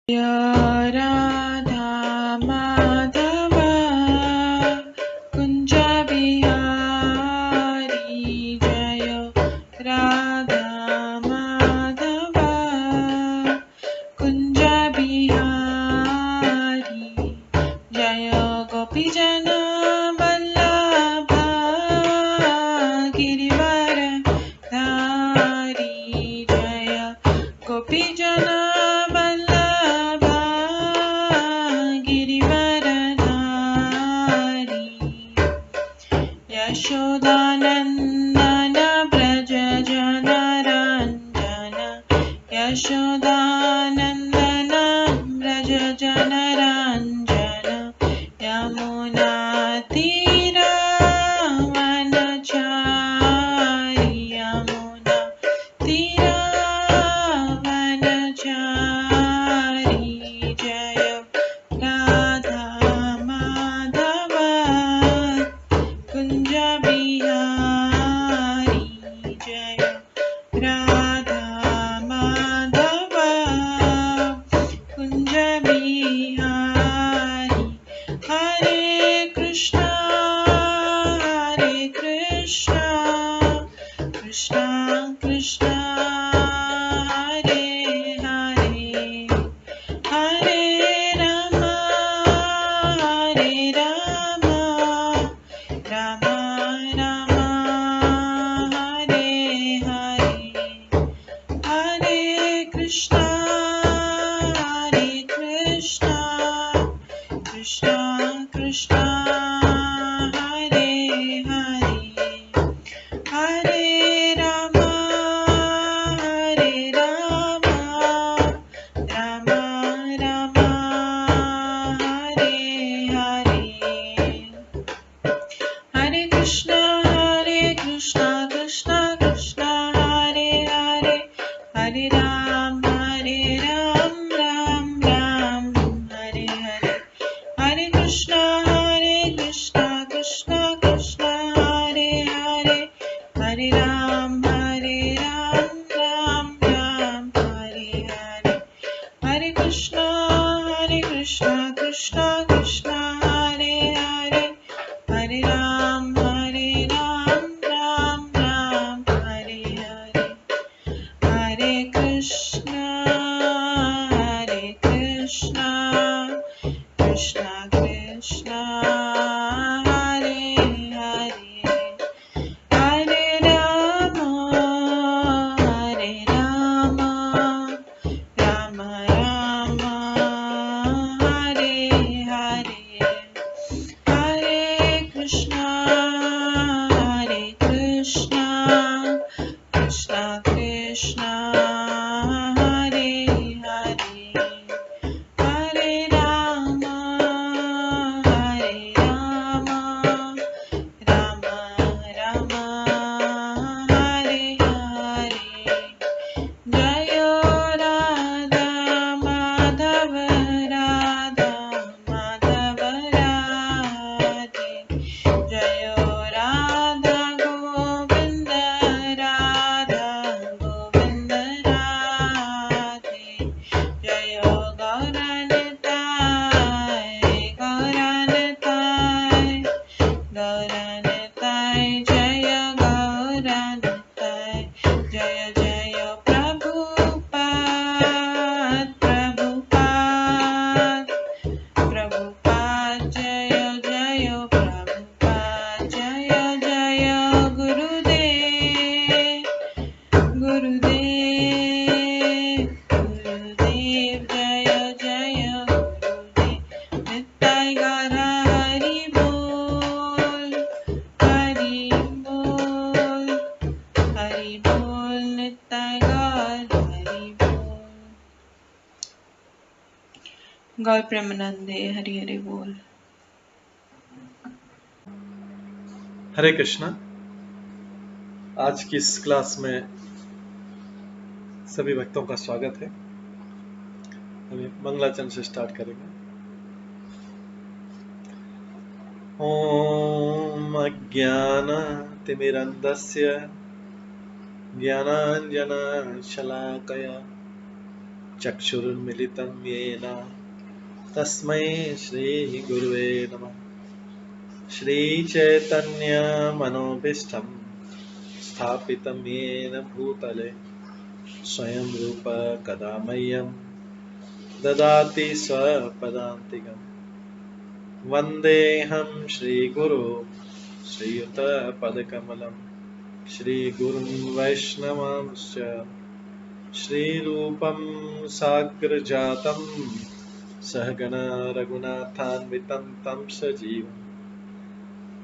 राधा माधव कुंज बिहारी जय राधा माधव कुंज बिहारी जय गोपीजन वल्लभ गिरिवर धारी जय गोपीजन यशोदानन्दन व्रज जनरञ्जन यशोदानन्दन व्रज जनरञ्जन यमुनातीरवनचारि यमुनातीरवनचारि जय राधा माधव कुंज बिहारी जय राधा माधव कुंज बिहारी हरे कृष्णा कृष्णा कृष्णा हरे हरे हरे राम राम राम हरे हरे हरे कृष्णा कृष्णा कृष्णा हरे हरे हरे राम राम राम हरे हरे हरे कृष्णा कृष्णा कृष्णा हरे हरे हरे राम राम राम हरे हरे हरे कृष्णा कृष्णा कृष्णा हरे हरे हरे राम राम राम हरे हरे हरे कृष्णा कृष्णा कृष्णा हरे हरे हरे राम राम राम हरे हरे हरे कृष्णा कृष्णा कृष्णा हरे हरे हरे राम राम राम हरे हरे हरे कृष्णा कृष्णा कृष्णा हरे हरे हरे राम राम राम हरे हरे जय राधा माधव राधे जय राधा गोविंद राधे जय गौरनताय जय गौरनताय जय जय प्रभुपाद जय जय प्रभुपाद जय जय गुरुदेव जय जय गुरुदेव नित्य गौर हरि बोल नित्य गौर हरि बोल गौर प्रेमानंदे हरि हरि बोल। हरे कृष्णा। आज की इस क्लास में सभी भक्तों का स्वागत है। हम मंगलाचरण से स्टार्ट करेंगे। ओम अज्ञानतिमिरन्धस्य ज्ञानाञ्जनशलाकया चक्षुरुन्मिलितं येन तस्मै श्रीगुरुवे नमः। श्रीचैतन्यमनोभीष्टं स्थापितं येन भूतले स्वयं रूप कदा मह्यं ददाति स्वपदान्तिकम्। वन्देऽहं श्रीगुरो श्रीयुतपदकमलं श्रीगुरुं वैष्णवांश्च श्रीरूपं साग्रजातं सहगण रघुनाथान्वितं तं सजीवम्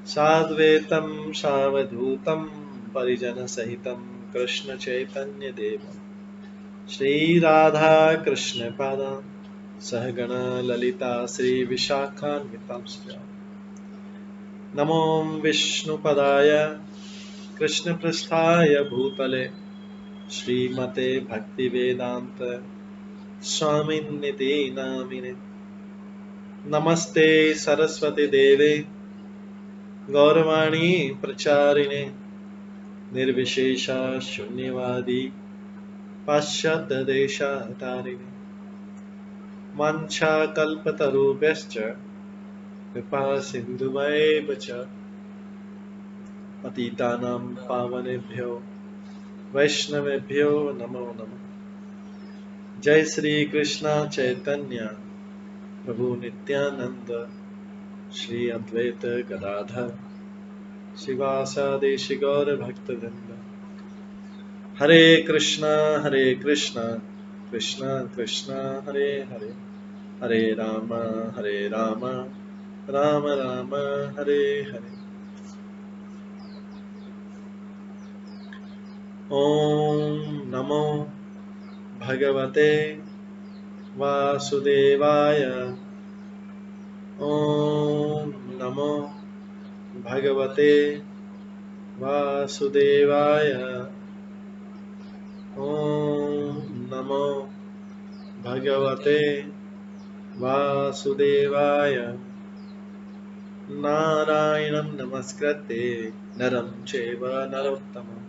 साद्वैतं सावधूतं परिजनसहितं कृष्णचैतन्यदेवम् श्रीराधा कृष्णपादान् सहगण ललिता श्रीविशाखान्वितांश्च नमो विष्णुपदाय कृष्णपृष्ठाय भूतले श्रीमते भक्तिवेदान्त स्वामिन्निति नामिने। नमस्ते सरस्वती देवे गौरवाणी प्रचारिणे निर्विशेष शून्यवादी पाश्चात्य देशातारिणे वाञ्छाकल्पतरुभ्यश्च कृपा सिन्धुभैव च पतितानां पावनेभ्यो वैष्णवेभ्यो नमो नमः। जय श्री कृष्ण चैतन्य प्रभु नित्यानंद श्री अद्वैत गदाधर शिवासादि गौर भक्तवृंद। हरे कृष्णा कृष्णा कृष्णा हरे हरे हरे राम राम राम हरे हरे। ओम नमो भगवते वासुदेवाय। ओम नमो भगवते वासुदेवाय। ओम नमो भगवते वासुदेवाय। नारायणं नमस्कृत्य नरं चैव नरोत्तमं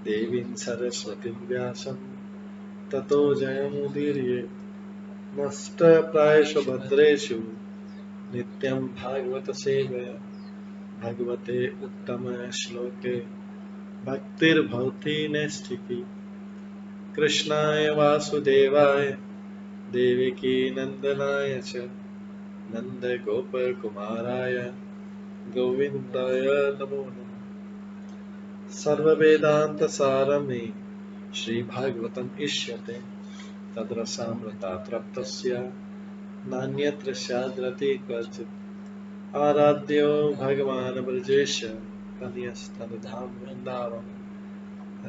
देवीं सरस्वतीं व्यासं ततो जयमुदीरये। नष्टप्रायेषु भद्रेषु नित्यं भागवत सेवया भगवते उत्तम श्लोके भक्तिर्भवति नैष्ठिकी। कृष्णाय वासुदेवाय देवकी नंदनाय च नन्दगोपकुमाराय गोविन्दाय नमो नमः। सर्ववेदान्तसारमे श्रीभागवतम् इष्यते तद्रसामृतात् नान्यत्र स्याद्रति क्वचित्। आराध्यो भगवान् ब्रजेश कन्यस्तनधाम वृन्दावन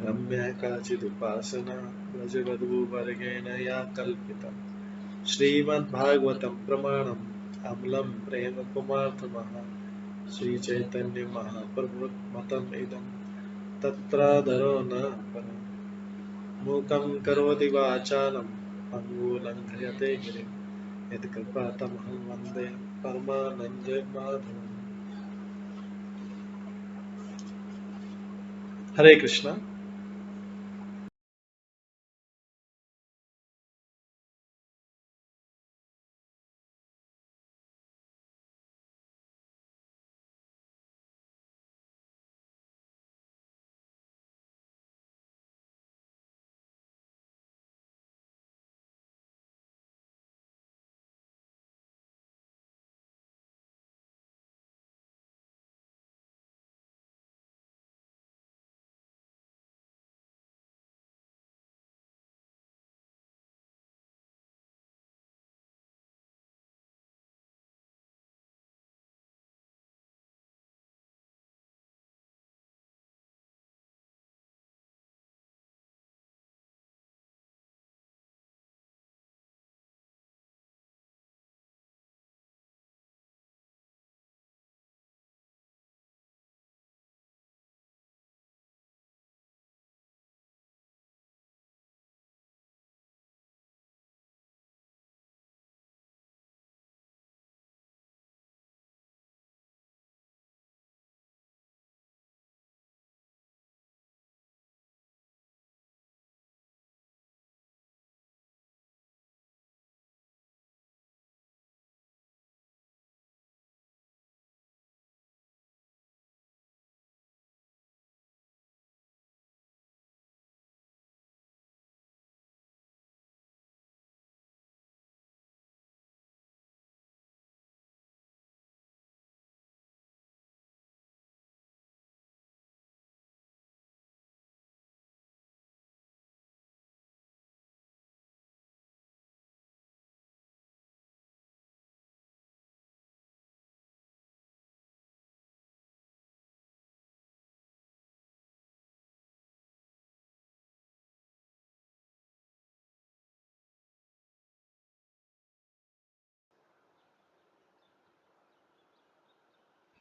रम्या काचिदुपासना व्रजवधूवर्गेण या कल्पिता। श्रीमद्भागवतं प्रमाणम् अमलं प्रेमकुमार्थमः श्रीचैतन्य महाप्रभुमतम् इदं तत्रादरो न परम्। मूकं करोति वाचालं पङ्गुलङ्घयते गिरिं यत्कृपातमहं वन्दे परमानन्दमाधवम्। हरे कृष्णा।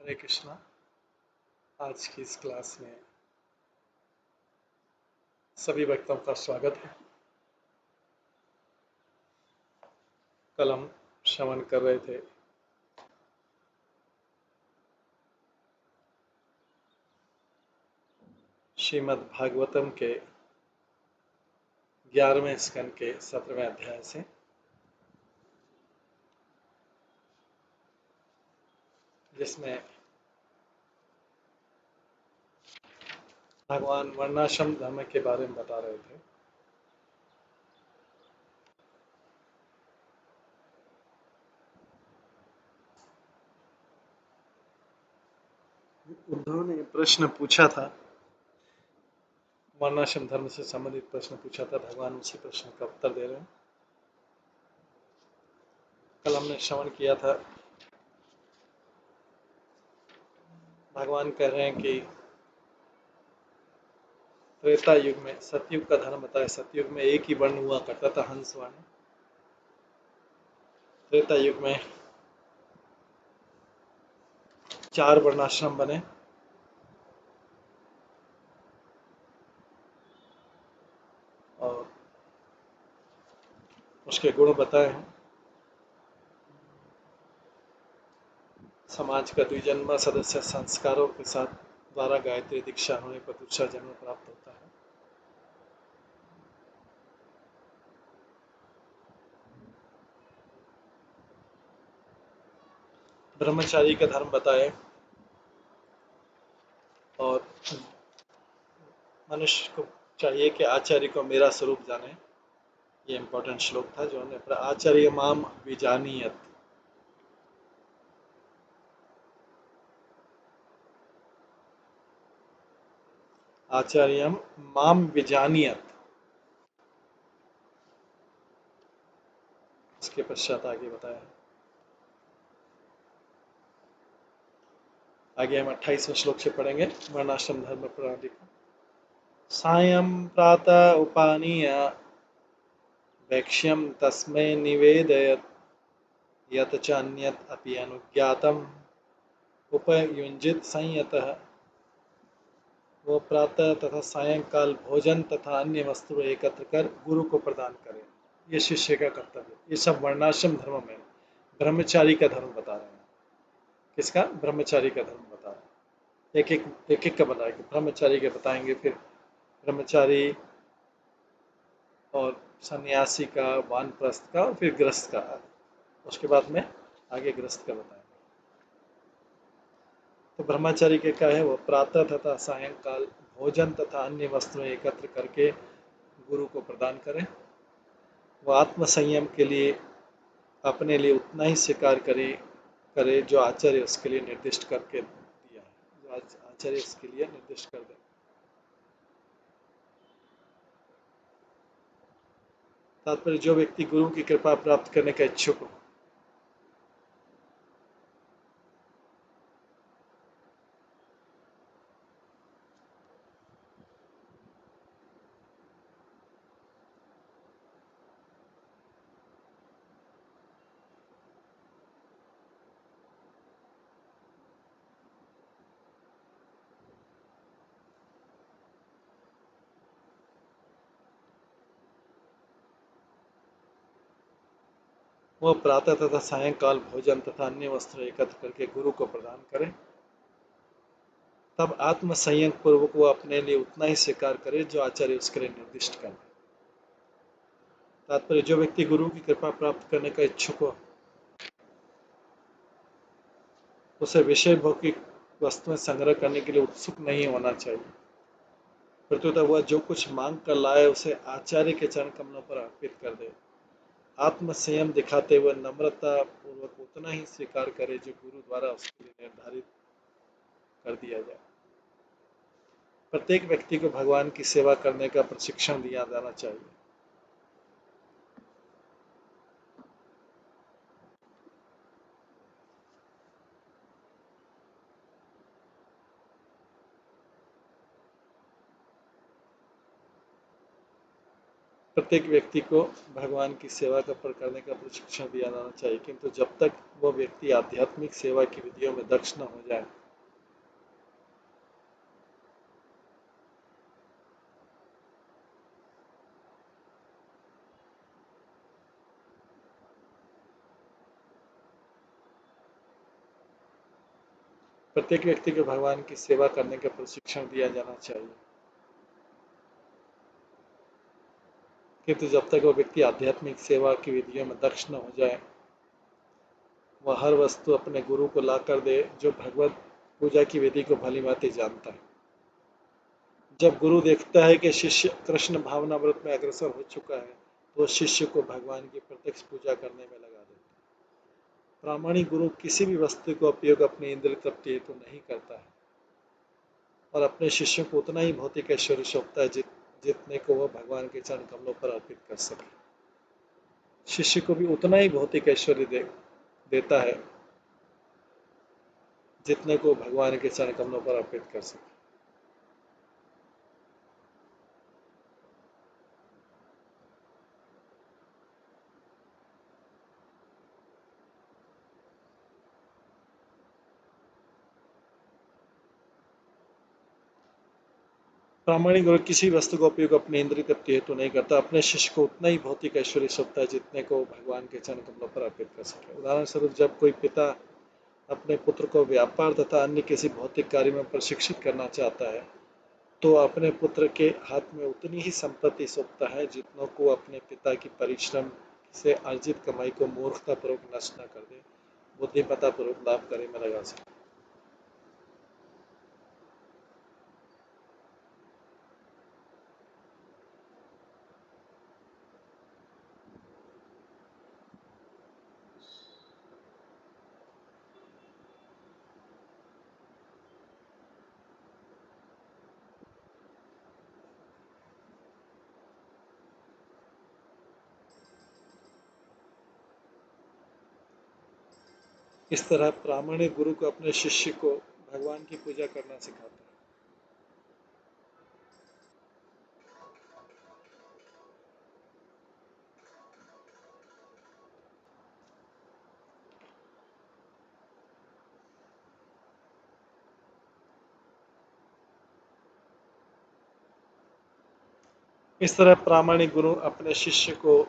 हरे कृष्णा। आज की इस क्लास में सभी भक्तों का स्वागत है। कल हम श्रवण कर रहे थे श्रीमद् भागवतम के 11वें स्कंद के 17वें अध्याय से, जिसमें भगवान वर्णाश्रम धर्म के बारे में बता रहे थे। उद्धव ने प्रश्न पूछा था, वर्णाश्रम धर्म से संबंधित प्रश्न पूछा था। भगवान उसी प्रश्न का उत्तर दे रहे हैं। कल हमने श्रवण किया था, भगवान कह रहे हैं कि त्रेता युग में, सतयुग का धर्म बताया। सतयुग में एक ही वर्ण हुआ करता था, हंस वर्ण। त्रेता युग में 4 वर्णाश्रम बने और उसके गुण बताए हैं। समाज का द्विजन्मा सदस्य संस्कारों के साथ द्वारा गायत्री दीक्षा होने पर दूसरा जन्म प्राप्त होता है। ब्रह्मचारी का धर्म बताए और मनुष्य को चाहिए कि आचार्य को मेरा स्वरूप जाने। ये इंपॉर्टेंट श्लोक था जो हमने आचार्य माम विजानीयत। आचार्यम माम विजानीयत। इसके पश्चात आगे बताया। आगे हम 28वें श्लोक से पढ़ेंगे वर्णाश्रम धर्म प्रणाली को। सायं प्रातः उपानीय वैक्ष्यम तस्मै निवेदयत् यत् च अन्यत् अपि अनुज्ञातम् उपयुञ्जित संयतः। वो प्रातः तथा सायंकाल भोजन तथा अन्य वस्तु एकत्र कर गुरु को प्रदान करे। ये शिष्य का कर्तव्य। ये सब वर्णाश्रम धर्म में ब्रह्मचारी का धर्म बता रहे हैं। किसका? ब्रह्मचारी का धर्म बता रहे हैं। एक एक का बताएंगे। ब्रह्मचारी के बताएंगे, फिर ब्रह्मचारी और सन्यासी का, वानप्रस्थ का और फिर गृहस्थ का। उसके बाद में आगे गृहस्थ का बताएंगे। तो ब्रह्मचारी के क्या है? वो प्रातः तथा सायंकाल भोजन तथा अन्य वस्तुएं एकत्र करके गुरु को प्रदान करें। वो आत्म संयम के लिए अपने लिए उतना ही स्वीकार करे जो आचार्य उसके लिए निर्दिष्ट करके दिया है, जो आचार्य उसके लिए निर्दिष्ट कर दे। तात्पर्य, जो व्यक्ति गुरु की कृपा प्राप्त करने का इच्छुक हो, वो प्रातः तथा सायंकाल भोजन तथा अन्य वस्त्र एकत्र करके गुरु को प्रदान करे। तब आत्म संयम पूर्वक वो अपने लिए उतना ही स्वीकार करे जो आचार्य उसके लिए निर्दिष्ट करे। तात्पर्य, जो व्यक्ति गुरु की कृपा प्राप्त करने का इच्छुक हो, उसे विषय भौतिक वस्तुएं संग्रह करने के लिए उत्सुक नहीं होना चाहिए। प्रत्युत वह जो कुछ मांग कर लाए उसे आचार्य के चरण कमलों पर अर्पित कर दे। आत्म संयम दिखाते हुए नम्रता पूर्वक उतना ही स्वीकार करे जो गुरु द्वारा उसके लिए निर्धारित कर दिया जाए। प्रत्येक व्यक्ति को भगवान की सेवा करने का प्रशिक्षण दिया जाना चाहिए। प्रत्येक व्यक्ति को भगवान की सेवा करने का प्रशिक्षण दिया जाना चाहिए, किंतु जब तक वो व्यक्ति आध्यात्मिक सेवा की विधियों में दक्ष न हो जाए, प्रत्येक व्यक्ति को भगवान की सेवा करने का प्रशिक्षण दिया जाना चाहिए, किंतु जब तक वो व्यक्ति आध्यात्मिक सेवा की विधियों में दक्ष न हो जाए, वह हर वस्तु अपने गुरु को ला कर दे जो भगवत पूजा की विधि को भली भांति जानता है। जब गुरु देखता है कि शिष्य कृष्ण भावना व्रत में अग्रसर हो चुका है, तो वह शिष्य को भगवान की प्रत्यक्ष पूजा करने में लगा देता है। प्रामाणिक गुरु किसी भी वस्तु का उपयोग अपनी इंद्रिय तृप्ति हेतु नहीं करता है और अपने शिष्यों को उतना ही भौतिक ऐश्वर्य सौंपता है जितने को वह भगवान के चरण कमलों पर अर्पित कर सके। शिष्य को भी उतना ही भौतिक ऐश्वर्य देता है जितने को भगवान के चरण कमलों पर अर्पित कर सके। प्रामाणिक गुरु किसी वस्तु का उपयोग अपने इंद्रिय तृप्ति हेतु नहीं करता, अपने शिष्य को उतना ही भौतिक ऐश्वर्य सौंपता है जितने को भगवान के चरण कमलों पर अर्पित कर सके। उदाहरण स्वरूप, जब कोई पिता अपने पुत्र को व्यापार तथा अन्य किसी भौतिक कार्य में प्रशिक्षित करना चाहता है, तो अपने पुत्र के हाथ में उतनी ही संपत्ति सौंपता है जितनों को अपने पिता की परिश्रम से अर्जित कमाई को मूर्खतापूर्वक नष्ट न कर दे, बुद्धिमत्तापूर्वक लाभ कार्य में लगा सके। इस तरह प्रामाणिक गुरु को अपने शिष्य को भगवान की पूजा करना सिखाता है। इस तरह प्रामाणिक गुरु अपने शिष्य को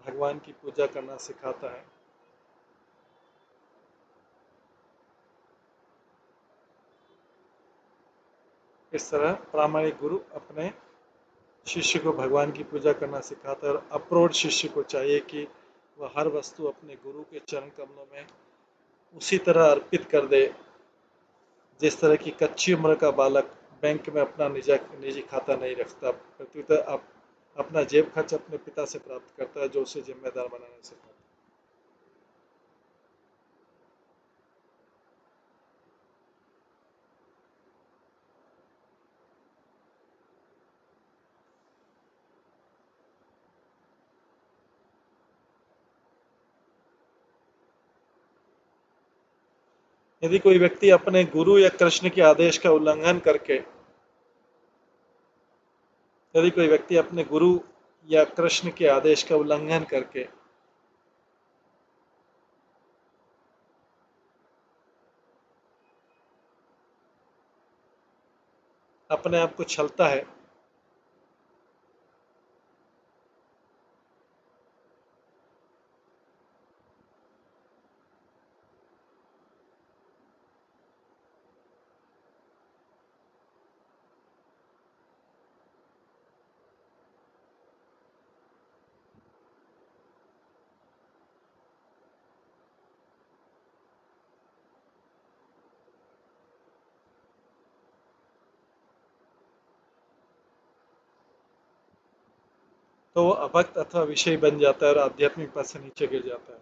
भगवान की पूजा करना सिखाता है। इस तरह प्रामाणिक गुरु अपने शिष्य को भगवान की पूजा करना सिखाता है और अप्रोढ़ शिष्य को चाहिए कि वह हर वस्तु अपने गुरु के चरण कमलों में उसी तरह अर्पित कर दे जिस तरह की कच्ची उम्र का बालक बैंक में अपना निजी खाता नहीं रखता, प्रत्युतः अपना जेब खर्च अपने पिता से प्राप्त करता है जो उसे जिम्मेदार बनाने सिखाता है। यदि कोई व्यक्ति अपने गुरु या कृष्ण के आदेश का उल्लंघन करके यदि कोई व्यक्ति अपने गुरु या कृष्ण के आदेश का उल्लंघन करके अपने आप को छलता है, तो वो अभक्त अथवा विषय बन जाता है और आध्यात्मिक पथ से नीचे गिर जाता है।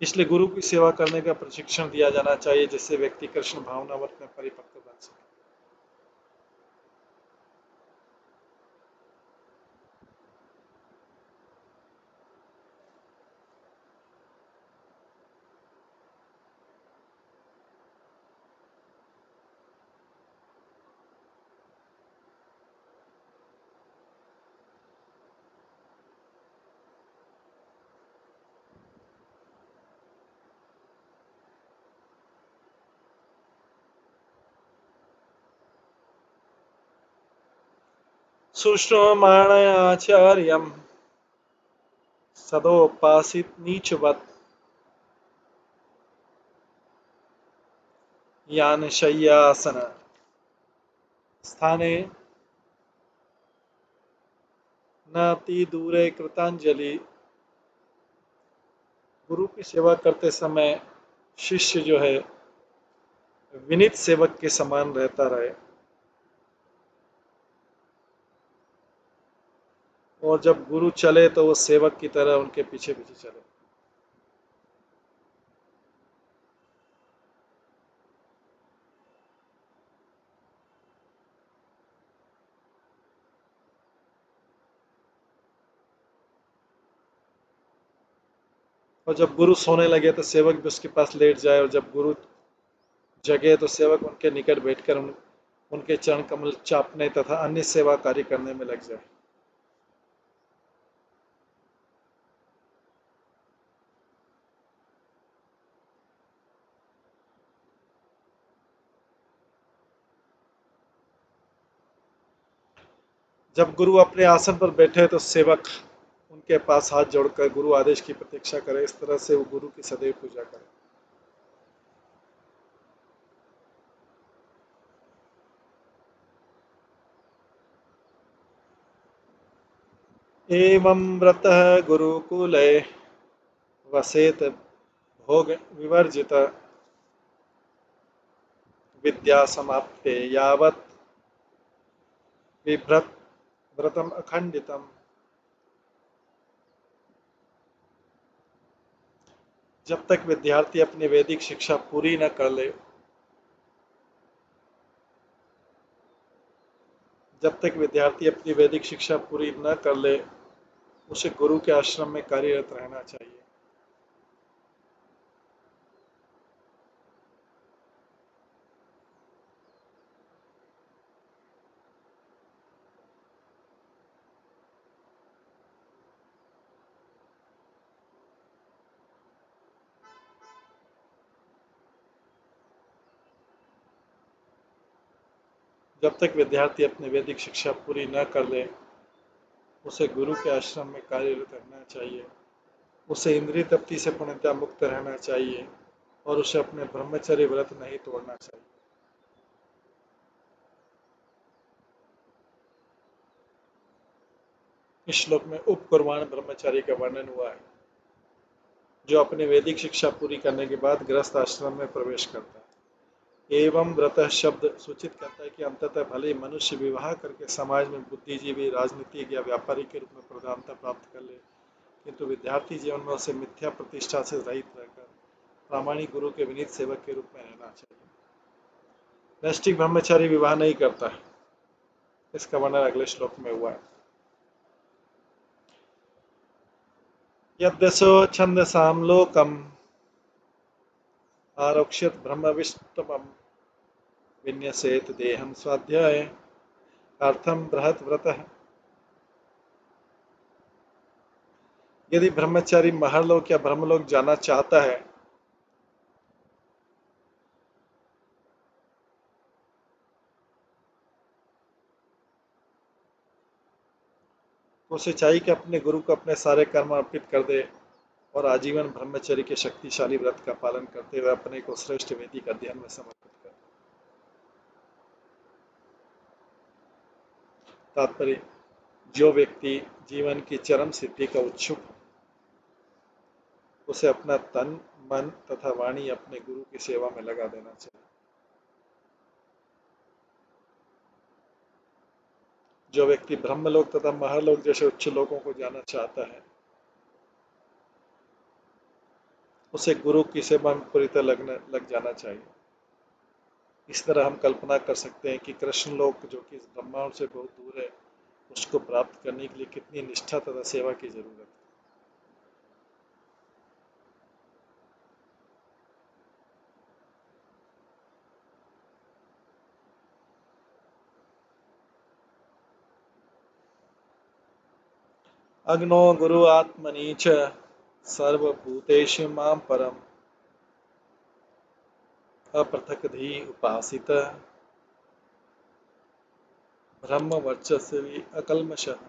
इसलिए गुरु की सेवा करने का प्रशिक्षण दिया जाना चाहिए जिससे व्यक्ति कृष्ण भावनावत में परिपक्व बन सके। सुश्रमाणाचार्यं सदोपासित नीचवत् यान शय्यासन स्थाने नाति दूरे कृतांजलि। गुरु की सेवा करते समय शिष्य जो है विनीत सेवक के समान रहता रहे और जब गुरु चले तो वो सेवक की तरह उनके पीछे पीछे चले। और जब गुरु सोने लगे तो सेवक भी उसके पास लेट जाए और जब गुरु जगे तो सेवक उनके निकट बैठकर उनके चरण कमल चापने तथा अन्य सेवा कार्य करने में लग जाए। जब गुरु अपने आसन पर बैठे तो सेवक उनके पास हाथ जोड़कर गुरु आदेश की प्रतीक्षा करे। इस तरह से वो गुरु की सदैव पूजा करे। एवं व्रतः गुरुकुले वसेत भोग विवर्जित विद्या समाप्ते यावत् बिभ्रत व्रतम अखंडितम। जब तक विद्यार्थी अपनी वैदिक शिक्षा पूरी न कर ले जब तक विद्यार्थी अपनी वैदिक शिक्षा पूरी न कर ले उसे गुरु के आश्रम में कार्यरत रहना चाहिए। जब तक विद्यार्थी अपनी वैदिक शिक्षा पूरी न कर ले उसे गुरु के आश्रम में कार्यरत रहना चाहिए। उसे इंद्रिय तृप्ति से पूर्णतः मुक्त रहना चाहिए और उसे अपने ब्रह्मचर्य व्रत नहीं तोड़ना चाहिए। इस श्लोक में उपकुर्बान ब्रह्मचारी का वर्णन हुआ है जो अपनी वैदिक शिक्षा पूरी करने के बाद गृहस्थ आश्रम में प्रवेश करता है। एवं व्रतः शब्द सूचित करता है कि अंततः भले ही मनुष्य विवाह करके समाज में बुद्धिजीवी राजनीतिक या व्यापारी के रूप में प्रधानता प्राप्त कर ले किंतु विद्यार्थी जीवन में उसे मिथ्या प्रतिष्ठा से रहित रहकर प्रामाणिक गुरु के विनीत सेवक के रूप में रहना चाहिए। नैष्ठिक ब्रह्मचारी विवाह नहीं करता है। इसका वर्णन अगले श्लोक में हुआ है। यद्यसो छंदसां लोकम आरक्ष्यत ब्रह्मविष्टमं विन्यसेत देहं स्वाध्याय अर्थम बृहत व्रतः। यदि ब्रह्मचारी महरलोक या ब्रह्मलोक जाना चाहता है तो उसे चाहिए कि अपने गुरु को अपने सारे कर्म अर्पित कर दे और आजीवन ब्रह्मचर्य के शक्तिशाली व्रत का पालन करते हुए अपने को श्रेष्ठ वैदिक अध्ययन में समर्पित कर। तात्पर्य जो व्यक्ति जीवन की चरम सिद्धि का उत्सुक उसे अपना तन मन तथा वाणी अपने गुरु की सेवा में लगा देना चाहिए। जो व्यक्ति ब्रह्मलोक तथा महलोक जैसे उच्च लोकों को जाना चाहता है उसे गुरु की सेवा में पूरी तरह लग जाना चाहिए। इस तरह हम कल्पना कर सकते हैं कि कृष्ण लोक जो कि इस ब्रह्मांड से बहुत दूर है उसको प्राप्त करने के लिए कितनी निष्ठा तथा सेवा की जरूरत है। अग्नो गुरु आत्मनि च सर्वभूतेषु मां परम अपृथक् धी उपासित ब्रह्म वर्चस्वी अकल्मषः।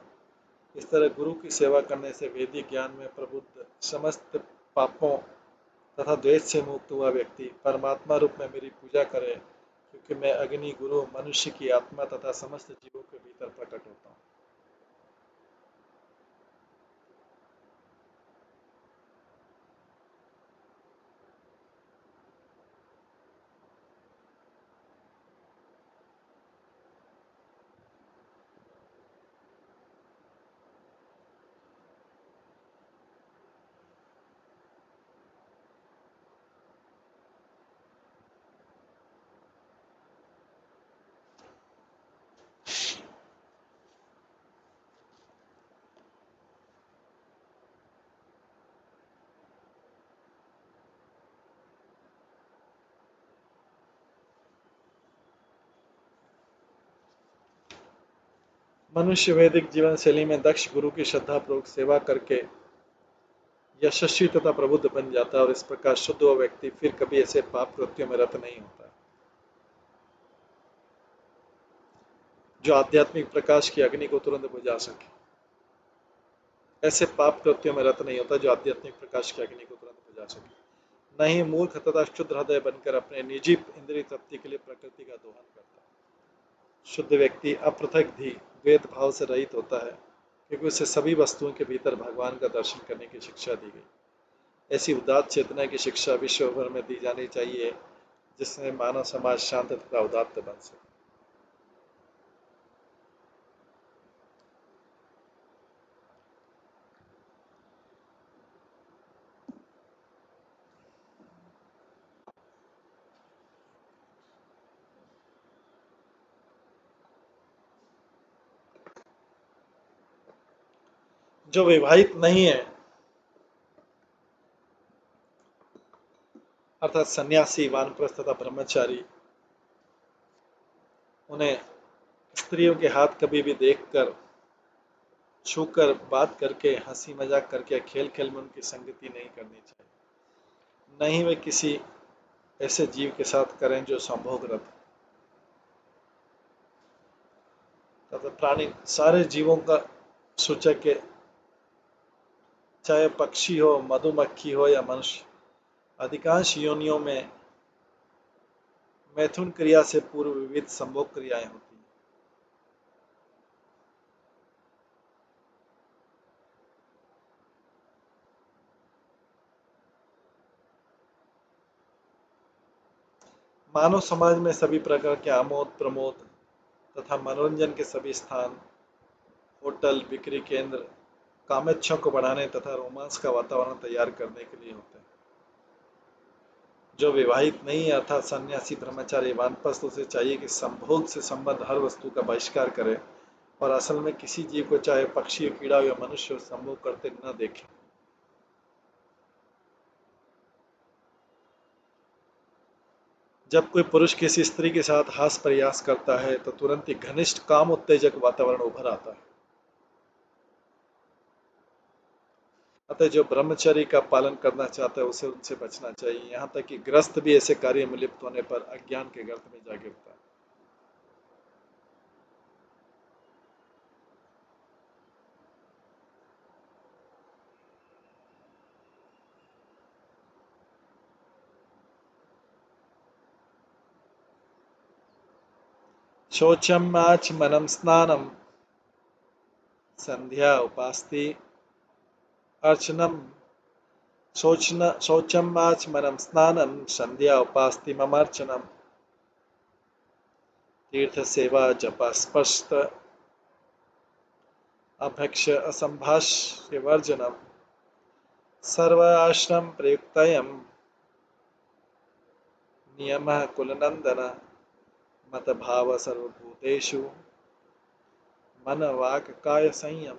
इस तरह गुरु की सेवा करने से वैदिक ज्ञान में प्रबुद्ध समस्त पापों तथा द्वेष से मुक्त हुआ व्यक्ति परमात्मा रूप में मेरी पूजा करे, क्योंकि मैं अग्नि गुरु मनुष्य की आत्मा तथा समस्त जीवों के भीतर प्रकट होता हूँ। मनुष्य वैदिक जीवन शैली में दक्ष गुरु की श्रद्धापूर्वक सेवा करके यशस्वी तथा प्रबुद्ध बन जाता है, और इस प्रकार शुद्ध हुआ व्यक्ति फिर कभी ऐसे पाप कृत्यों में रत नहीं होता जो आध्यात्मिक प्रकाश की अग्नि को तुरंत बुझा सके। ऐसे पाप कृत्यों में रत नहीं होता जो आध्यात्मिक प्रकाश की अग्नि को तुरंत बुझा सके। नहीं मूर्ख तथा शुद्ध हृदय बनकर अपने निजी इंद्रिय तृप्ति के लिए प्रकृति का दोहन करता है। शुद्ध व्यक्ति अपृथक भी द्वैत भाव से रहित होता है, क्योंकि उसे सभी वस्तुओं के भीतर भगवान का दर्शन करने की शिक्षा दी गई। ऐसी उदात्त चेतना की शिक्षा विश्व भर में दी जानी चाहिए, जिससे मानव समाज शांत तथा उदात्त बन सके। जो विवाहित नहीं है, अर्थात सन्यासी, वानप्रस्थ तथा ब्रह्मचारी, उन्हें स्त्रियों के हाथ कभी भी देखकर, छूकर, बात करके, हंसी मजाक करके, खेल खेल में उनकी संगति नहीं करनी चाहिए। न ही वे किसी ऐसे जीव के साथ करें जो संभोगरत तथा प्राणी सारे जीवों का सूचक है, चाहे पक्षी हो, मधुमक्खी हो या मनुष्य। अधिकांश योनियों में मैथुन क्रिया से पूर्व विविध संभोग क्रियाएं होती हैं। मानव समाज में सभी प्रकार के आमोद प्रमोद तथा मनोरंजन के सभी स्थान, होटल, बिक्री केंद्र कामेच्छाओं को बढ़ाने तथा रोमांस का वातावरण तैयार करने के लिए होते हैं। जो विवाहित नहीं है, अर्थात सन्यासी, ब्रह्मचारी, वानप्रस्थ, उसे चाहिए कि संभोग से संबद्ध हर वस्तु का बहिष्कार करे और असल में किसी जीव को, चाहे पक्षी, कीड़ा या मनुष्य, संभोग करते न देखे। जब कोई पुरुष किसी स्त्री के साथ हास प्रयास करता है तो तुरंत ही घनिष्ठ काम उत्तेजक वातावरण उभर आता है। अतः जो ब्रह्मचर्य का पालन करना चाहता है उसे उनसे बचना चाहिए। यहाँ तक कि ग्रस्त भी ऐसे कार्य में लिप्त होने पर अज्ञान के गर्त में जा गिरता है। शौचम आचमनम स्नानम संध्या उपास्ति अर्चनम शौचम आचमनम स्नानम संध्या उपास्ति ममार्चनम तीर्थ सेवा जप स्पर्श अभक्ष असंभाष्य वर्जनम सर्व आश्रम प्रयुक्तयम नियमः कुलनंदन मत भाव सर्वभूतेषु मन वाक काय संयम।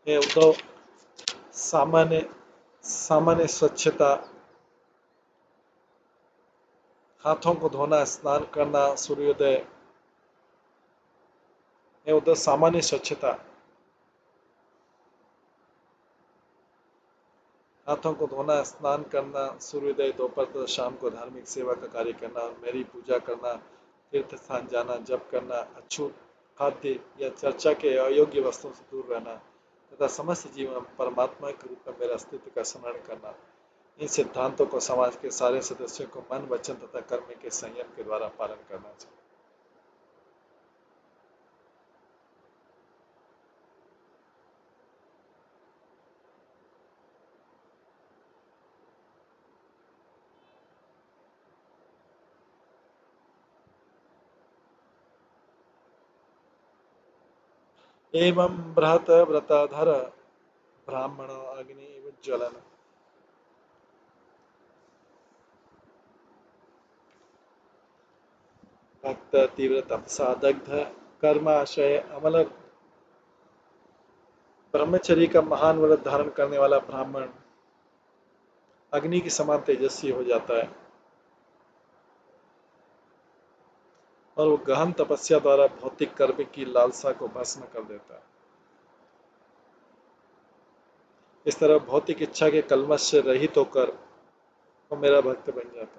हे उद्धव, सामान्य सामान्य स्वच्छता, हाथों को धोना, स्नान करना, सूर्योदय, हे उद्धव, सामान्य स्वच्छता हाथों को धोना, स्नान करना, सूर्योदय, दोपहर तथा शाम को धार्मिक सेवा का कार्य करना और मेरी पूजा करना, तीर्थ स्थान जाना, जप करना, अछूत खाद्य या चर्चा के अयोग्य वस्तुओं से दूर रहना तथा समस्त जीवन परमात्मा के रूप में मेरे अस्तित्व का स्मरण करना, इन सिद्धांतों को समाज के सारे सदस्यों को मन, वचन तथा कर्म के संयम के द्वारा पालन करना चाहिए। एवं बृहत व्रताधर ब्राह्मण अग्नि ज्वलन भक्त तीव्र तपसा दग्ध कर्माशय अमल ब्रह्मचर्य का महान व्रत धारण करने वाला ब्राह्मण अग्नि के समान तेजस्वी हो जाता है और वो गहन तपस्या द्वारा भौतिक कर्म की लालसा को भस्म कर देता है। इस तरह भौतिक इच्छा के कलमश से रहित होकर वो मेरा भक्त बन जाता है।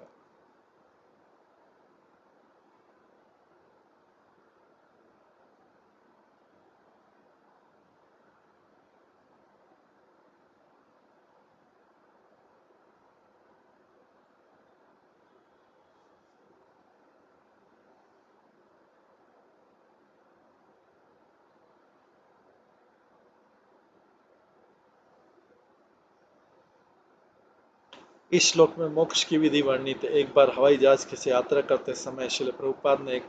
इस श्लोक में मोक्ष की विधि वर्णित है। एक बार हवाई जहाज से यात्रा करते समय श्रील प्रभुपाद ने एक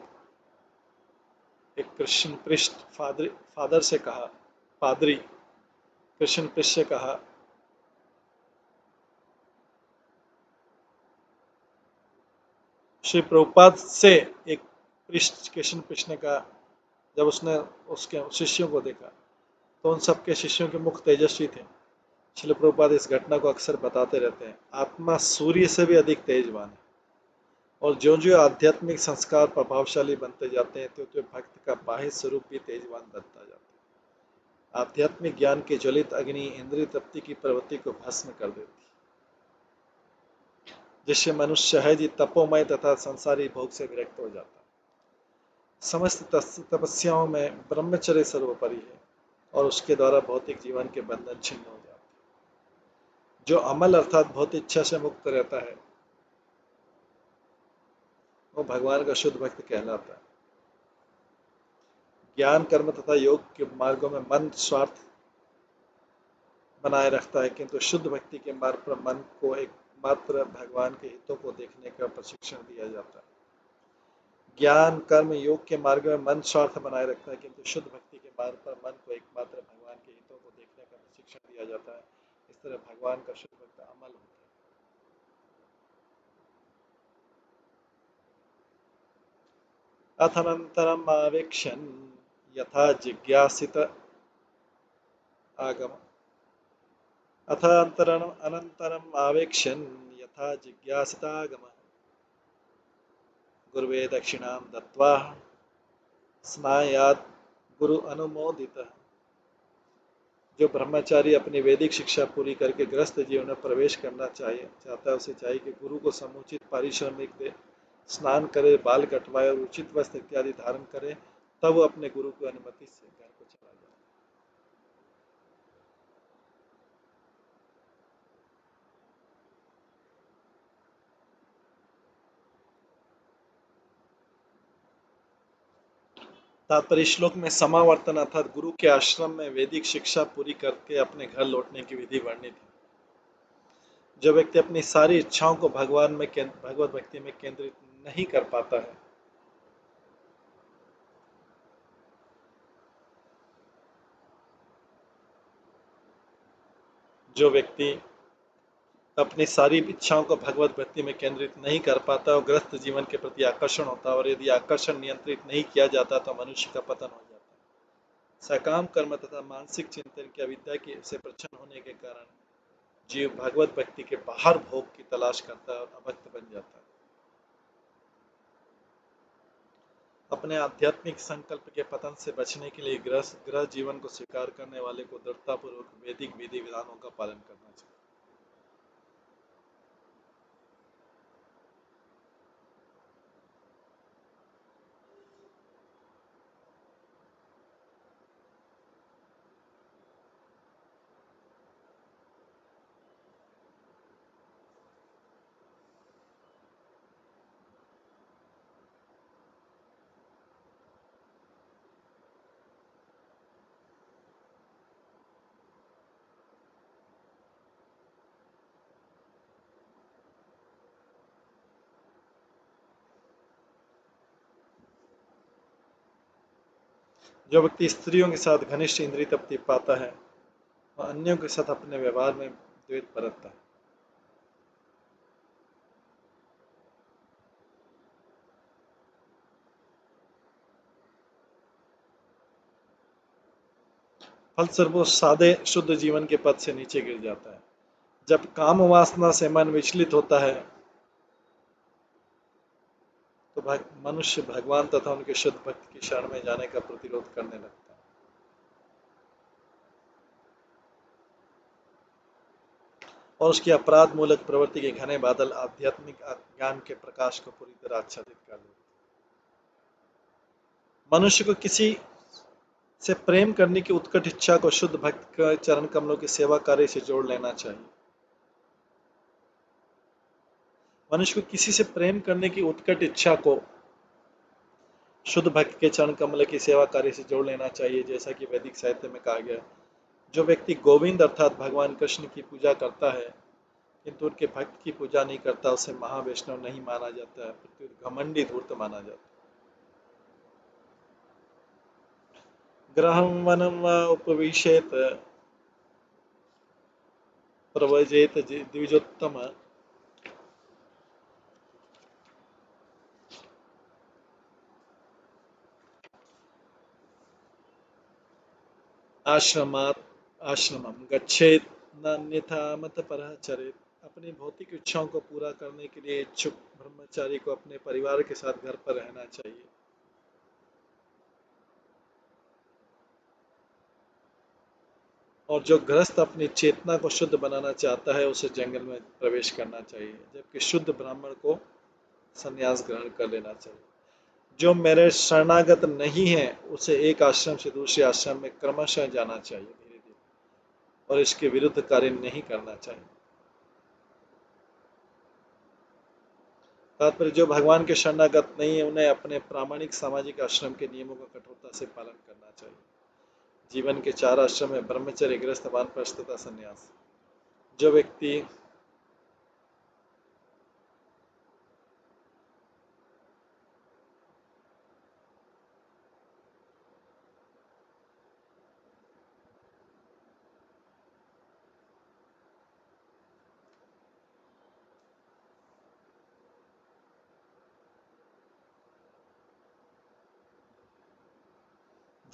कृष्ण पृष्ठ फादर से कहा, पादरी कृष्ण पृष्ठ से कहा, श्री प्रभुपाद से एक पृष्ठ कृष्ण पृष्ठ ने कहा, जब उसने उसके शिष्यों को देखा तो उन सबके शिष्यों के मुख तेजस्वी थे। श्रील प्रभुपाद इस घटना को अक्सर बताते रहते हैं। आत्मा सूर्य से भी अधिक तेजवान है और जो जो आध्यात्मिक संस्कार प्रभावशाली बनते जाते हैं तो भक्त का बाह्य स्वरूप भी तेजवान बनता जाता है। आध्यात्मिक ज्ञान की ज्वलित अग्नि इंद्रिय तृप्ति की प्रवृत्ति को भस्म कर देती है, जिससे मनुष्य सहज ही तपोमय तथा संसारी भोग से विरक्त हो जाता है। समस्त तपस्याओं में ब्रह्मचर्य सर्वोपरि है और उसके द्वारा भौतिक जीवन के बंधन छिन्न हो जाते हैं। जो अमल अर्थात भौतिक इच्छा से मुक्त रहता है वो भगवान का शुद्ध भक्त कहलाता है। ज्ञान कर्म तथा योग के मार्गों में मन स्वार्थ बनाए रखता है, किंतु शुद्ध भक्ति के मार्ग पर मन को एकमात्र भगवान के हितों को देखने का प्रशिक्षण दिया जाता है। ज्ञान कर्म योग के मार्ग में मन स्वार्थ बनाए रखता है, किंतु शुद्ध भक्ति के मार्ग पर मन को एकमात्र भगवान के हितों को देखने का प्रशिक्षण दिया जाता है। इस तरह भगवान का शुद्ध भक्त अमल होता है। अथनंतरम आवेक्षन यथा जिज्ञासित आगम अथ अनंतरम आवेक्षन यथा जिज्ञासित आगम गुरुवे दक्षिणां दत्वा स्नायात गुरु अनुमोदित। जो ब्रह्मचारी अपनी वैदिक शिक्षा पूरी करके गृहस्थ जीवन में प्रवेश करना चाहता है, उसे चाहिए कि गुरु को समुचित पारिश्रमिक दे, स्नान करे, बाल कटवाए और उचित वस्त्र इत्यादि धारण करे, तब वो अपने गुरु की अनुमति से घर को चला जाए। तात्पर्य श्लोक में समावर्तन अर्थात गुरु के आश्रम में वैदिक शिक्षा पूरी करके अपने घर लौटने की विधि वर्णित है। जो व्यक्ति अपनी सारी इच्छाओं को भगवत भक्ति में केंद्रित नहीं कर पाता है, जो व्यक्ति अपनी सारी इच्छाओं को भगवत भक्ति में केंद्रित नहीं कर पाता और ग्रस्त जीवन के प्रति आकर्षण होता है, और यदि आकर्षण नियंत्रित नहीं किया जाता तो मनुष्य का पतन हो जाता है। सकाम कर्म तथा मानसिक चिंतन की अविद्या से प्रच्छन्न होने के कारण जीव भगवत भक्ति के बाहर भोग की तलाश करता है और अभक्त बन जाता है। अपने आध्यात्मिक संकल्प के पतन से बचने के लिए ग्रह जीवन को स्वीकार करने वाले को दृढ़तापूर्वक वैदिक विधि विधानों का पालन करना चाहिए। जो व्यक्ति स्त्रियों के साथ घनिष्ठ इंद्रिय तृप्ति पाता है वह अन्यों के साथ अपने व्यवहार में द्वेष बरतता है। फलस्वरूप वो सादे शुद्ध जीवन के पद से नीचे गिर जाता है। जब काम वासना से मन विचलित होता है तो मनुष्य भगवान तथा उनके शुद्ध भक्त की शरण में जाने का प्रतिरोध करने लगता है। और उसकी अपराध मूलक प्रवृत्ति के घने बादल आध्यात्मिक ज्ञान के प्रकाश को पूरी तरह आच्छादित कर देते हैं। मनुष्य को किसी से प्रेम करने की उत्कट इच्छा को शुद्ध भक्त के चरण कमलों की सेवा कार्य से जोड़ लेना चाहिए। मनुष्य को किसी से प्रेम करने की उत्कट इच्छा को शुद्ध भक्त के चरण कमल की सेवा कार्य से जोड़ लेना चाहिए। जैसा कि वैदिक साहित्य में कहा गया, जो व्यक्ति गोविंद अर्थात भगवान कृष्ण की पूजा करता है किंतु उनके भक्त की पूजा नहीं करता उसे महावैष्णव नहीं माना जाता है, प्रत्युत घमंडी धूर्त माना जाता है। ग्रहं वनं वा उपविशेत प्रव्रजेत द्विजोत्तम आश्रमात् आश्रमं गच्छेत नान्यथा मत परः चरेत। अपनी भौतिक इच्छाओं को पूरा करने के लिए इच्छुक ब्रह्मचारी को अपने परिवार के साथ घर पर रहना चाहिए। और जो गृहस्थ अपनी चेतना को शुद्ध बनाना चाहता है उसे जंगल में प्रवेश करना चाहिए, जबकि शुद्ध ब्राह्मण को संन्यास ग्रहण कर लेना चाहिए। जो मेरे शरणागत नहीं है उसे एक आश्रम से दूसरे आश्रम में क्रमशः जाना चाहिए धीरे धीरे, और इसके विरुद्ध कार्य नहीं करना चाहिए। तात्पर्य, जो भगवान के शरणागत नहीं है उन्हें अपने प्रामाणिक सामाजिक आश्रम के नियमों का कठोरता से पालन करना चाहिए। जीवन के 4 आश्रम है, ब्रह्मचर्य, गृहस्थ, वानप्रस्थ तथा संन्यास। जो व्यक्ति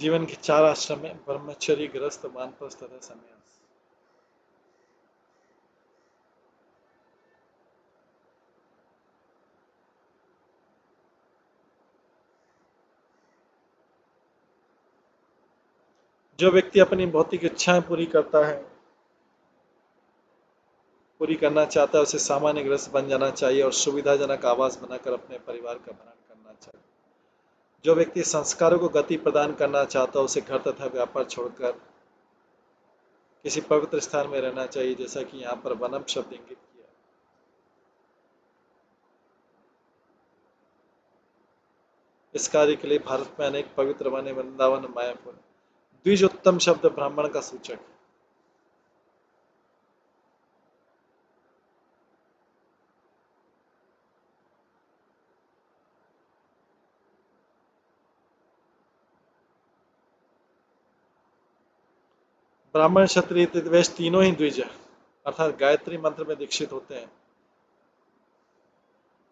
जीवन के 4 आश्रम है, ब्रह्मचर्य, गृहस्थ, वानप्रस्थ तथा संन्यास। जो व्यक्ति अपनी भौतिक इच्छाएं पूरी करना चाहता है उसे सामान्य गृहस्थ बन जाना चाहिए और सुविधाजनक आवास बनाकर अपने परिवार का भरण करना चाहिए। जो व्यक्ति संस्कारों को गति प्रदान करना चाहता है उसे घर तथा व्यापार छोड़कर किसी पवित्र स्थान में रहना चाहिए, जैसा कि यहाँ पर वनम शब्द इंगित किया। इस कार्य के लिए भारत में अनेक पवित्र वन, वृंदावन, मायापुर। द्विजोत्तम शब्द ब्राह्मण का सूचक है। ब्राह्मण, क्षत्रिय, वैश्य तीनों ही द्विज अर्थात गायत्री मंत्र में दीक्षित होते हैं,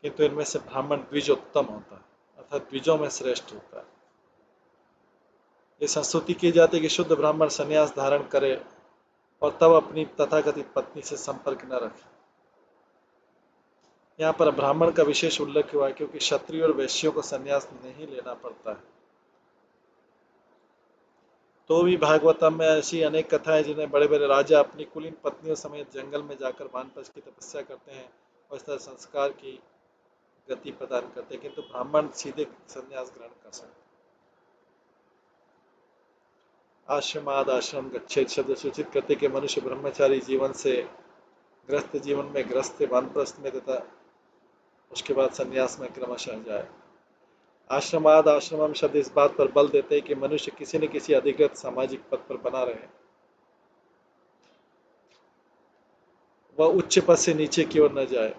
किंतु इनमें से ब्राह्मण द्विजोत्तम होता है अर्थात द्विजों में श्रेष्ठ होता है। ये संस्तुति की जाती है कि शुद्ध ब्राह्मण संन्यास धारण करे और तब अपनी तथाकथित पत्नी से संपर्क न रखे। यहाँ पर ब्राह्मण का विशेष उल्लेख हुआ है क्योंकि क्षत्रिय और वैश्यों को संन्यास नहीं लेना पड़ता है। तो भी भागवतम में ऐसी अनेक कथाएं जिन्हें बड़े बड़े राजा अपनी कुलीन पत्नियों समेत जंगल में जाकर वानप्रस्थ की तपस्या करते हैं और इस तरह संस्कार की गति प्रदान करते हैं, किंतु ब्राह्मण सीधे संन्यास ग्रहण कर सकते। आश्रमाद आश्रम गच्छेत शब्द सूचित करते कि मनुष्य ब्रह्मचारी जीवन से ग्रस्त जीवन में ग्रस्त वानप्रस्थ में तथा उसके बाद संन्यास में क्रमशः जाए। आश्रमाद आश्रमम शब्द इस बात पर बल देते हैं कि मनुष्य किसी न किसी अधिकृत सामाजिक पद पर बना रहे, वह उच्च पद से नीचे की ओर न जाए।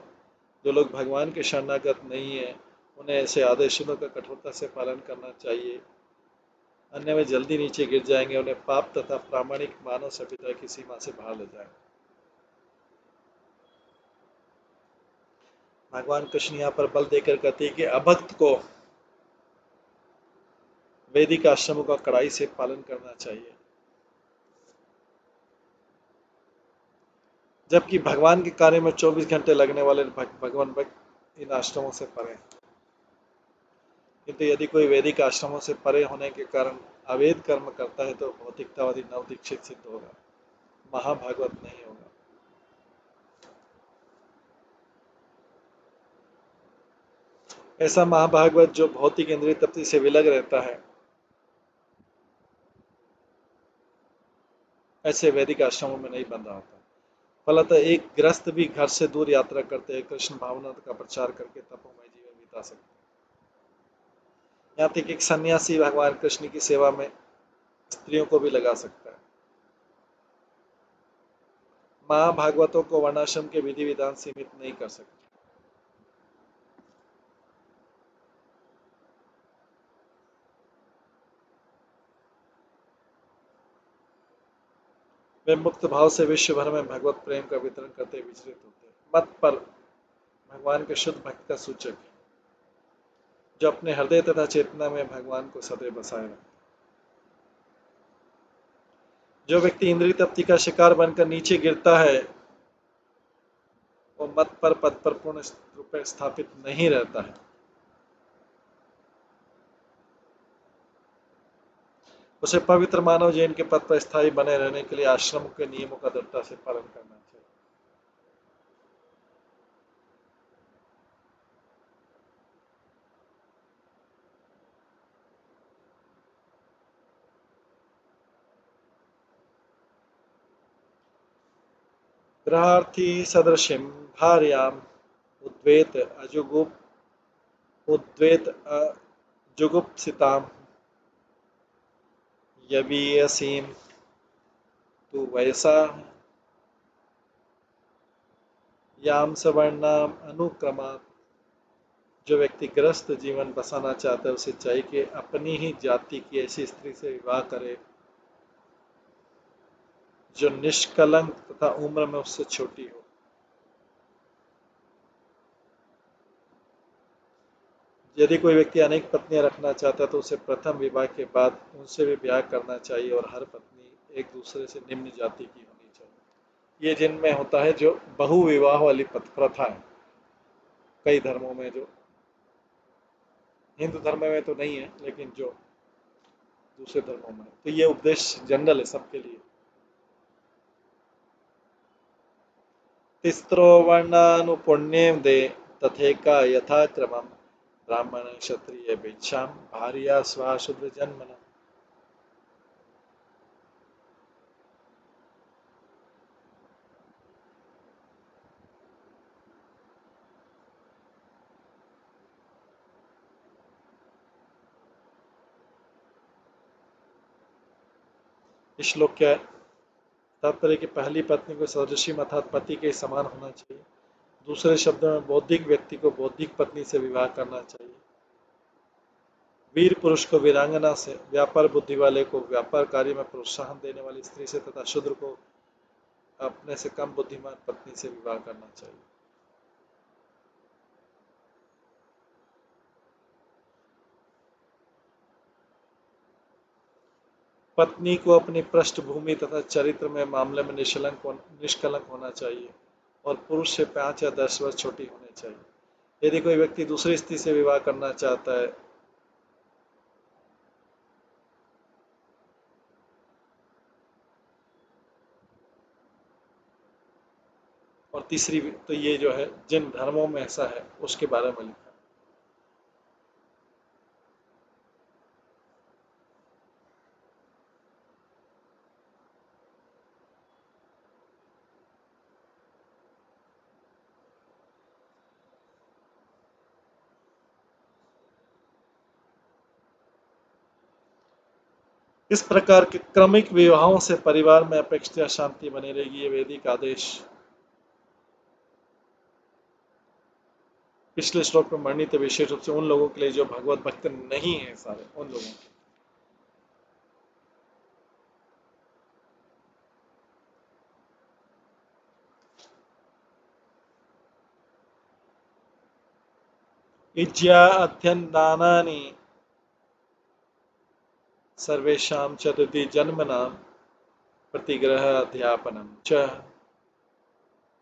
जो लोग भगवान के शरणागत नहीं है उन्हें ऐसे आदेशों का कठोरता से पालन करना चाहिए अन्य वे जल्दी नीचे गिर जाएंगे, उन्हें पाप तथा प्रामाणिक मानव सभ्यता की सीमा से बाहर ले जाएंगे। भगवान कृष्ण यहाँ पर बल देकर कहते हैं कि अभक्त को वैदिक आश्रमों का कड़ाई से पालन करना चाहिए, जबकि भगवान के कार्य में 24 घंटे लगने वाले भगवान भक्त इन आश्रमों से परे हैं। किंतु यदि कोई वैदिक आश्रमों से परे होने के कारण अवैध कर्म करता है तो भौतिकतावादी नवदीक्षित सिद्ध होगा, महाभागवत नहीं होगा। ऐसा महाभागवत जो भौतिक इंद्रिय तृप्ति से विलग रहता है, ऐसे वैदिक आश्रमों में नहीं बंधा होता। फलतः एक गृहस्थ भी घर से दूर यात्रा करते हैं कृष्ण भावना का प्रचार करके तपोमय जीवन बिता सकते हैं। यहाँ तक एक सन्यासी भगवान कृष्ण की सेवा में स्त्रियों को भी लगा सकता है। महाभागवतों को वर्णाश्रम के विधि विधान सीमित नहीं कर सकते। वे मुक्त भाव से विश्व भर में भगवत प्रेम का वितरण करते विचलित होते हैं। मत पर भगवान के शुद्ध भक्त का सूचक है, जो अपने हृदय तथा चेतना में भगवान को सदैव बसाए रखते। जो व्यक्ति इंद्रिय तृप्ति का शिकार बनकर नीचे गिरता है, वो मत पर पद पर पूर्ण रूप में स्थापित नहीं रहता है। उसे पवित्र मानव जीवन के पद पर स्थायी बने रहने के लिए आश्रम के नियमों का दृढ़ता से पालन करना चाहिए। ग्रहार्थी सदृशिम भार्याम उद्वेत अजुगुप्सिताम यवीयसीम तु वयसा याम सवर्णाम अनुक्रमात्। जो व्यक्ति ग्रस्त जीवन बसाना चाहता है, उसे चाहिए कि अपनी ही जाति की ऐसी स्त्री से विवाह करे जो निष्कलंक तथा उम्र में उससे छोटी हो। यदि कोई व्यक्ति अनेक पत्नियां रखना चाहता है तो उसे प्रथम विवाह के बाद उनसे भी ब्याह करना चाहिए और हर पत्नी एक दूसरे से निम्न जाति की होनी चाहिए। ये जिनमें होता है जो बहुविवाह वाली प्रथा है कई धर्मों में, जो हिंदू धर्म में तो नहीं है लेकिन जो दूसरे धर्मों में, तो ये उपदेश जनरल है सबके लिए। तिस्रो वर्णानुपुण्यम दे तथेका यथा क्रमम ब्राह्मण क्षत्रिय भिक्षाम भार्या स्वा शूद्र जन्मना। इस श्लोक क्या है? तात्पर्य की पहली पत्नी को सदृशी अर्थात पति के समान होना चाहिए। दूसरे शब्दों में बौद्धिक व्यक्ति को बौद्धिक पत्नी से विवाह करना चाहिए। वीर पुरुष को वीरांगना से, व्यापार बुद्धि वाले को व्यापार कार्य में प्रोत्साहन देने वाली स्त्री से तथा शूद्र को अपने से कम बुद्धिमान पत्नी से विवाह करना चाहिए। पत्नी को अपनी पृष्ठभूमि तथा चरित्र में मामले में निष्कलंक होना चाहिए और पुरुष से 5 या 10 वर्ष छोटी होनी चाहिए। यदि कोई व्यक्ति दूसरी स्त्री से विवाह करना चाहता है और तीसरी, तो ये जो है जिन धर्मों में ऐसा है उसके बारे में लिखा है। इस प्रकार के क्रमिक विवाहों से परिवार में अपेक्षित अशांति बनी रहेगी। ये वैदिक आदेश पिछले श्लोक में वर्णित है, विशेष रूप से उन लोगों के लिए जो भगवत भक्त नहीं है, सारे उन लोगों के। इज्या अध्ययनानि सर्वेषां चतुर्थी जन्मनां प्रतिग्रह अध्यापनम च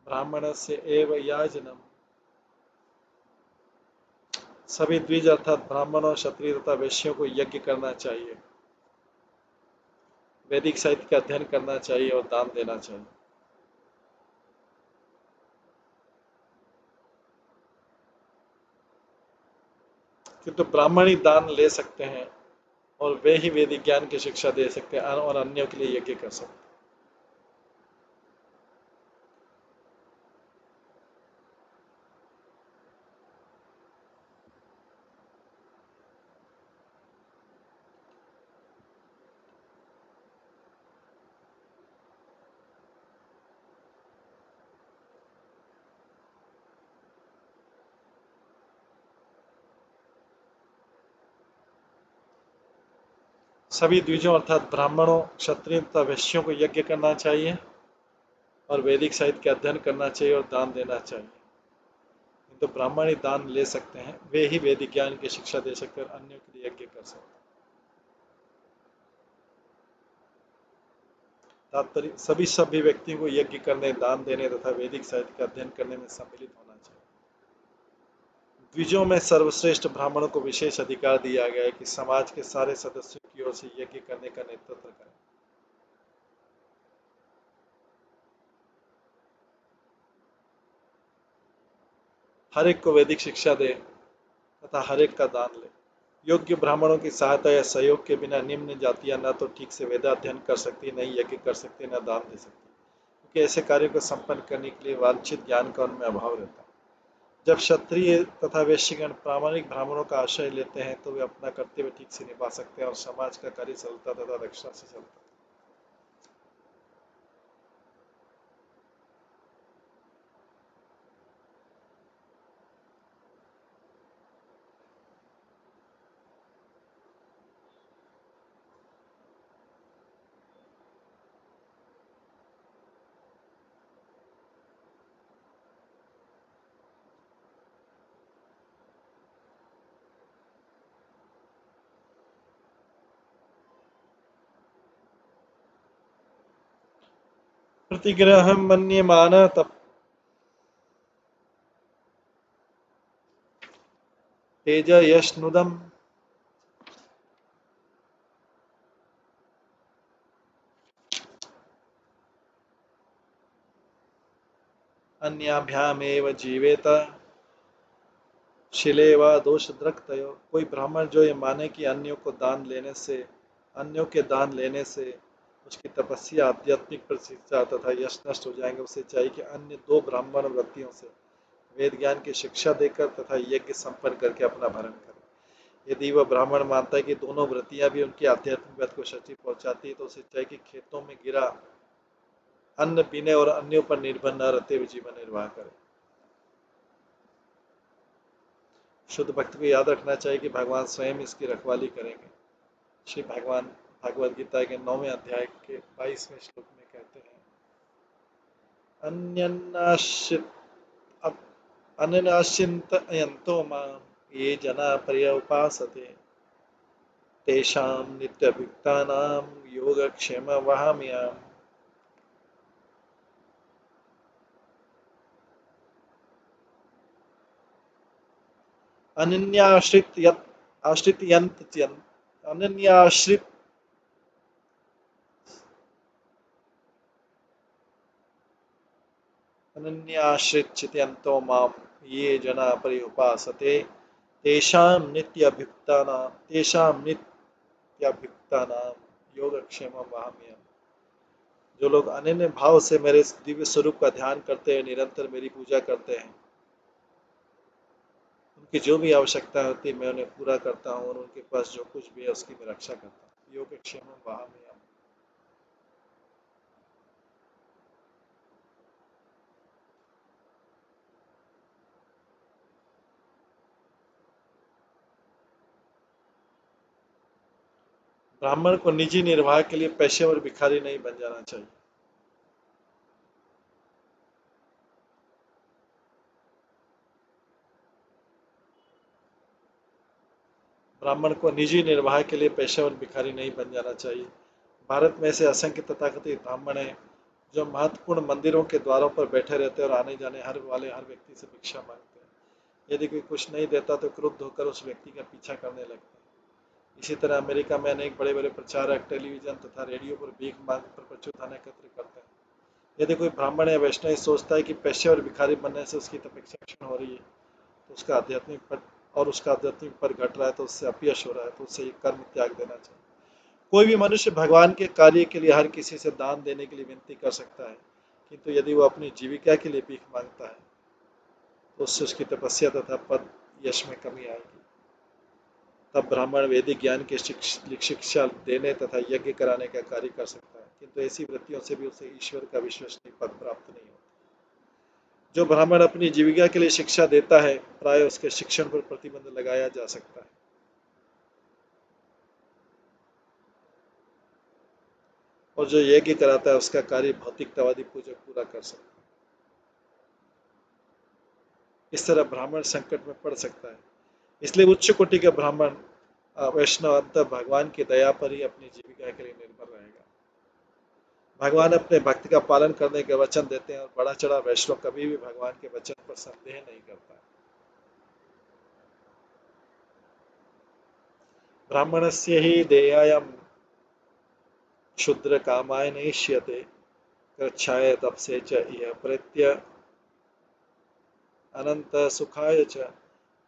ब्राह्मणस्य एव याजनम। सभी द्विज अर्थात ब्राह्मणों, क्षत्रिय तथा वैश्यों को यज्ञ करना चाहिए, वैदिक साहित्य का अध्ययन करना चाहिए और दान देना चाहिए। किंतु ब्राह्मण ही दान ले सकते हैं और वे ही वैदिक ज्ञान की शिक्षा दे सकते हैं और अन्यों के लिए यज्ञ कर सकते हैं। सभी द्विजों अर्थात ब्राह्मणों, क्षत्रिय तथा वैश्यों को यज्ञ करना चाहिए और वैदिक साहित्य का अध्ययन करना चाहिए और दान देना चाहिए। तो ब्राह्मण ही दान ले सकते हैं, वे ही वैदिक ज्ञान की शिक्षा दे सकते हैं और अन्यों के लिए यज्ञ कर सकते हैं। तात्पर्य सभी सभ्य व्यक्तियों को यज्ञ करने, दान देने तथा वैदिक साहित्य का अध्ययन करने में सम्मिलित होना चाहिए। द्विजों में सर्वश्रेष्ठ ब्राह्मणों को विशेष अधिकार दिया गया है कि समाज के सारे सदस्यों की ओर से यज्ञ करने का नेतृत्व करें। हर एक को वैदिक शिक्षा दे तथा हर एक का दान ले। योग्य ब्राह्मणों की सहायता या सहयोग के बिना निम्न जातियां न तो ठीक से वेदाध्ययन कर सकती, न ही यज्ञ कर सकती, न दान दे सकती, क्योंकि ऐसे कार्यों को संपन्न करने के लिए वांछित ज्ञान का उनमें अभाव रहता है। जब क्षत्रिय तथा वैश्यगण प्रामाणिक ब्राह्मणों का आश्रय लेते हैं तो वे अपना कर्तव्य ठीक से निभा सकते हैं और समाज का कार्य सरलता तथा रक्षा से चलता है। प्रतिग्रह मन्यमान तप तेज यशनुदम अन्याभ्यामेव जीवेत शिले व दोष द्रक्तयो। कोई ब्राह्मण जो ये माने कि अन्यों के दान लेने से उसकी तपस्या, आध्यात्मिक प्रतिष्ठा तथा यश नष्ट हो जाएंगे, उसे चाहिए कि अन्य दो ब्राह्मण वृत्तियों से वेद ज्ञान की शिक्षा देकर तथा यज्ञ संपन्न करके अपना भरण करे। यदि वह ब्राह्मण मानता है कि दोनों वृत्तियां भी उनकी आध्यात्मिक बात को क्षति पहुंचाती है तो उसे चाहिए कि खेतों में गिरा अन्न पीने और अन्यों पर निर्भर न रहते हुए जीवन निर्वाह करे। शुद्ध भक्त को याद रखना चाहिए कि भगवान स्वयं इसकी रखवाली करेंगे। श्री भगवान भगवद गीता के 9वें अध्याय के 22वें श्लोक में कहते हैं, अन्यनाश्चिन्तयन्तो मां ये जना पर्युपासते तेषां नित्ययुक्तानां योगक्षेमं वहाम्यहम्। अनन्याश्रित चितयन्तो मां ये जना पर्युपासते तेषां नित्यभियुक्तानां योगक्षेमं वहाम्यहम्। जो लोग अनन्य भाव से मेरे दिव्य स्वरूप का ध्यान करते हैं, निरंतर मेरी पूजा करते हैं, उनकी जो भी आवश्यकता होती है मैं उन्हें पूरा करता हूँ और उनके पास जो कुछ भी है उसकी मैं रक्षा करता हूँ। योगक्षेमं वहाम्यहम्। ब्राह्मण को निजी निर्वाह के लिए पेशेवर भिखारी नहीं बन जाना चाहिए। ब्राह्मण को निजी निर्वाह के लिए पेशेवर भिखारी नहीं बन जाना चाहिए। भारत में ऐसे असंख्य तथाकथित ब्राह्मण हैं जो महत्वपूर्ण मंदिरों के द्वारों पर बैठे रहते हैं और आने जाने हर व्यक्ति से भिक्षा मांगते हैं। यदि कोई कुछ नहीं देता तो क्रुद्ध होकर उस व्यक्ति का पीछा करने लगते हैं। इसी तरह अमेरिका में अनेक बड़े बड़े प्रचारक टेलीविजन तथा रेडियो पर भीख मांग पर प्रचुर धन एकत्र करते हैं। यदि कोई ब्राह्मण या वैष्णव सोचता है कि पेशेवर भिखारी बनने से उसकी तपस्या क्षीण हो रही है तो उसका आध्यात्मिक पद घट रहा है, तो उससे अपयश हो रहा है, तो उससे ये कर्म त्याग देना चाहिए। कोई भी मनुष्य भगवान के कार्य के लिए हर किसी से दान देने के लिए विनती कर सकता है, किंतु यदि वो अपनी जीविका के लिए भीख मांगता है तो उससे उसकी तपस्या तथा पद यश में कमी आएगी। तब ब्राह्मण वैदिक ज्ञान की शिक्षा देने तथा यज्ञ कराने का कार्य कर सकता है, किंतु ऐसी वृत्तियों से भी उसे ईश्वर का विश्वसनीय पद प्राप्त नहीं होता। जो ब्राह्मण अपनी जीविका के लिए शिक्षा देता है, प्राय उसके शिक्षण पर प्रतिबंध लगाया जा सकता है। और जो यज्ञ कराता है उसका कार्य भौतिकतावादी पूजक पूरा कर सकता है। इस तरह ब्राह्मण संकट में पड़ सकता है। इसलिए उच्च कोटि का ब्राह्मण वैष्णव अंत भगवान की दया पर ही अपनी जीविका के लिए निर्भर रहेगा। भगवान अपने भक्त का पालन करने के वचन देते हैं और बड़ा चढ़ा वैष्णव कभी भी भगवान के वचन पर संदेह नहीं करता। ब्राह्मणस्य ही देयायम क्षुद्र कामाय नैष्यते कृच्छाय तपसे च इह प्रत्य अनंत सुखाय च।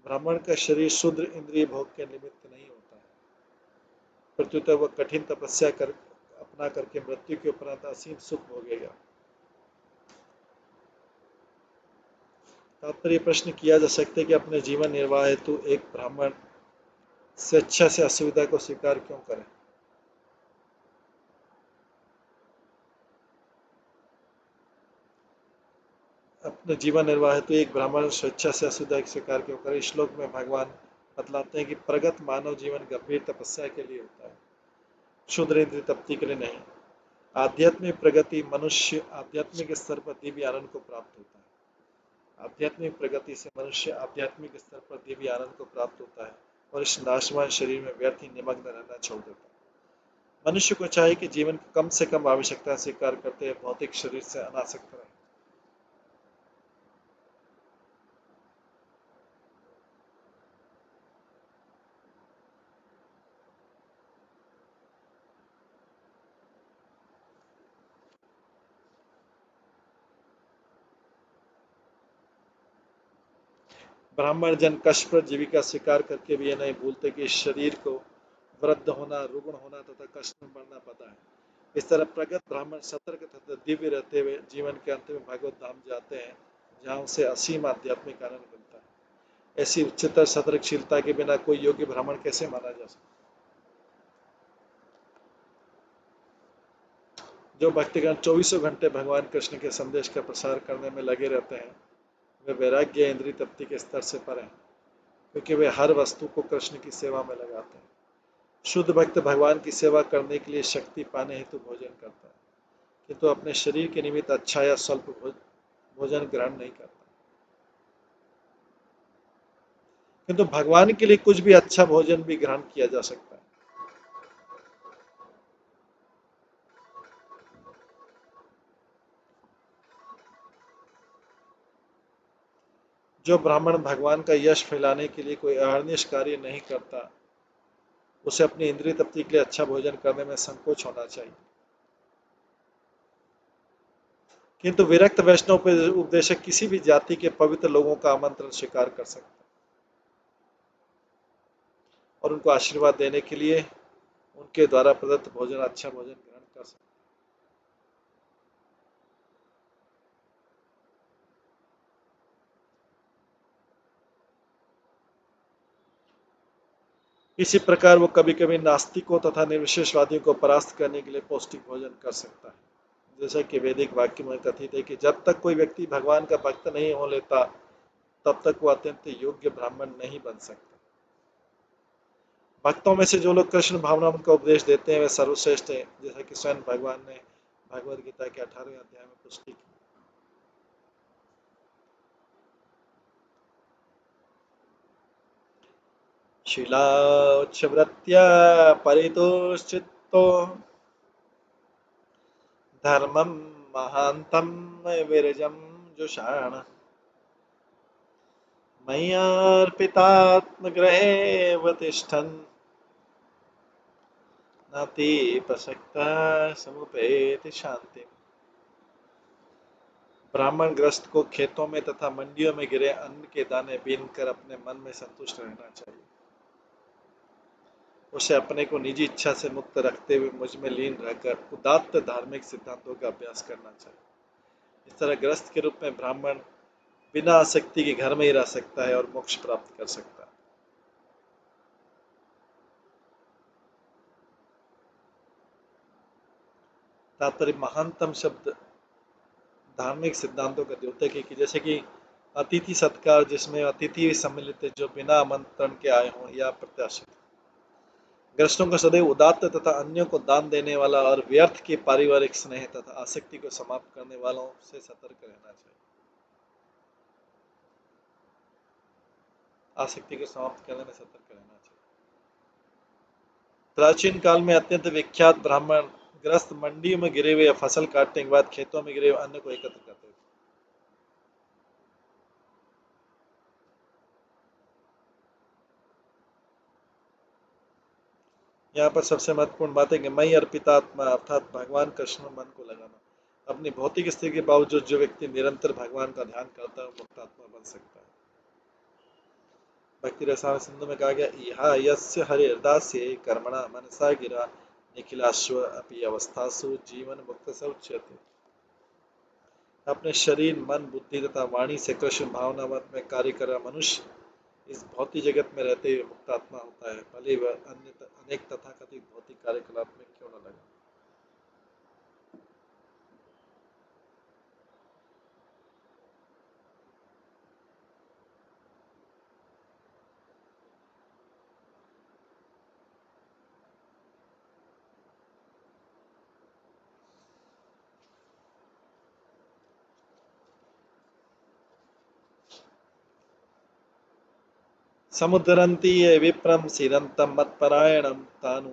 ब्राह्मण का शरीर शूद्र इंद्रिय भोग के निमित्त नहीं होता है, प्रत्युत वह कठिन तपस्या कर अपना करके मृत्यु के उपरांत असीम सुख भोगेगा। तात्पर्य प्रश्न किया जा सकता है कि अपने जीवन निर्वाह हेतु एक ब्राह्मण स्वेच्छा से असुविधा को स्वीकार क्यों करें। अपने जीवन निर्वाह हेतु एक ब्राह्मण स्वेच्छा से असुविधा को स्वीकार क्यों करे। श्लोक में भगवान बतलाते हैं कि प्रगत मानव जीवन गंभीर तपस्या के लिए होता है, क्षुद्र इंद्रिय तृप्ति के लिए नहीं। आध्यात्मिक प्रगति मनुष्य आध्यात्मिक स्तर पर दिव्य आनंद को प्राप्त होता है। आध्यात्मिक प्रगति से मनुष्य आध्यात्मिक स्तर पर दिव्य आनंद को प्राप्त होता है और इस नाशवान शरीर में व्यर्थ ही निमग्न रहना छोड़ देता है। मनुष्य को चाहिए कि जीवन की कम से कम आवश्यकता स्वीकार करते हुए भौतिक शरीर से अनासक्त रहे। ब्राह्मण जन कष्ट पर जीविका स्वीकार करके भी यह नहीं भूलते कि इस शरीर को वृद्ध होना, रुग्ण होना तथा कष्ट में बढ़ना पता है। इस तरह प्रगत ब्राह्मण सतर्क तथा दिव्य रहते हुए जीवन के अंत में भगवत धाम जाते हैं, जहाँ उसे असीम आध्यात्मिक आनंद मिलता है। ऐसी उच्चतर सतर्कशीलता के बिना कोई योग्य ब्राह्मण कैसे माना जा सकता। जो भक्तगण 24 घंटे भगवान कृष्ण के संदेश का प्रसार करने में लगे रहते हैं, वे वैराग्य इंद्रिय तृप्ति के स्तर से पर हैं, क्योंकि वे हर वस्तु को कृष्ण की सेवा में लगाते हैं। शुद्ध भक्त भगवान की सेवा करने के लिए शक्ति पाने हेतु भोजन करता है, किंतु अपने शरीर के निमित्त अच्छा या स्वल्प भोजन ग्रहण नहीं करता। किंतु भगवान के लिए कुछ भी अच्छा भोजन भी ग्रहण किया जा सकता है। जो ब्राह्मण भगवान का यश फैलाने के लिए कोई अहर्निश कार्य नहीं करता, उसे अपनी इंद्रिय तृप्ति के लिए अच्छा भोजन करने में संकोच होना चाहिए। किंतु विरक्त वैष्णव उपदेशक किसी भी जाति के पवित्र लोगों का आमंत्रण स्वीकार कर सकता है और उनको आशीर्वाद देने के लिए उनके द्वारा प्रदत्त भोजन अच्छा भोजन ग्रहण कर सकता है। इसी प्रकार वो कभी कभी नास्तिकों तथा निर्विशेषवादियों को परास्त करने के लिए पौष्टिक भोजन कर सकता है। जैसा कि वैदिक वाक्य में कथित है कि जब तक कोई व्यक्ति भगवान का भक्त नहीं हो लेता, तब तक वो अत्यंत योग्य ब्राह्मण नहीं बन सकता। भक्तों में से जो लोग कृष्ण भावना का उपदेश देते हैं वे सर्वश्रेष्ठ हैं, जैसा कि स्वयं भगवान ने भगवद गीता के 18वें अध्याय में पुष्टि की। शीलाच्छवृत्या परितोषितो धर्मं महान्तं विरजं जुषाण मय्यार्पितात्मग्रहे तिष्ठन् नाति प्रसक्ता समुपैति शांति। ब्राह्मण ग्रस्त को खेतों में तथा मंडियों में गिरे अन्न के दाने बीनकर अपने मन में संतुष्ट रहना चाहिए। उसे अपने को निजी इच्छा से मुक्त रखते हुए मुझ में लीन रहकर उदात्त धार्मिक सिद्धांतों का अभ्यास करना चाहिए। इस तरह ग्रस्त के रूप में ब्राह्मण बिना आसक्ति के घर में ही रह सकता है और मोक्ष प्राप्त कर सकता है। तात्पर्य महानतम शब्द धार्मिक सिद्धांतों का द्योतक है कि जैसे कि अतिथि सत्कार, जिसमें अतिथि सम्मिलित है जो बिना आमंत्रण के आए हों या प्रत्याशित। ग्रस्तों को सदैव उदात्त तथा अन्यों को दान देने वाला और व्यर्थ के पारिवारिक स्नेह तथा आसक्ति को समाप्त करने वालों से सतर्क रहना चाहिए। आसक्ति को समाप्त करने में सतर्क रहना चाहिए। प्राचीन काल में अत्यंत विख्यात ब्राह्मण ग्रस्त मंडियों में गिरे हुए या फसल काटने के बाद खेतों में गिरे हुए अन्न को एकत्र करते थे। यहाँ पर सबसे महत्वपूर्ण बात है कि मई अर्पितात्मा अर्थात भगवान कृष्ण में मन को लगाना। अपनी भौतिक स्थिति के बावजूद जो व्यक्ति निरंतर भगवान का ध्यान करता है वो मुक्तात्मा बन सकता है। भक्ति रसायन सिंधु में कहा गया, इहा यस्य हरिर्दास्ये कर्मणा मनसा गिरा निखिलाश्व अपि अवस्थासु जीवन मुक्त सौच्यते। अपने शरीर, मन, बुद्धि तथा वाणी से कृष्ण भावनावत में कार्य कर रहा मनुष्य इस भौतिक जगत में रहते हुए मुक्तात्मा होता है, भले वह अन्य अनेक तथाकथित भौतिक कार्यकलाप में क्यों न लगे। समुद्रन्ति ये विप्रम सीदंतम मत्परायणम तानु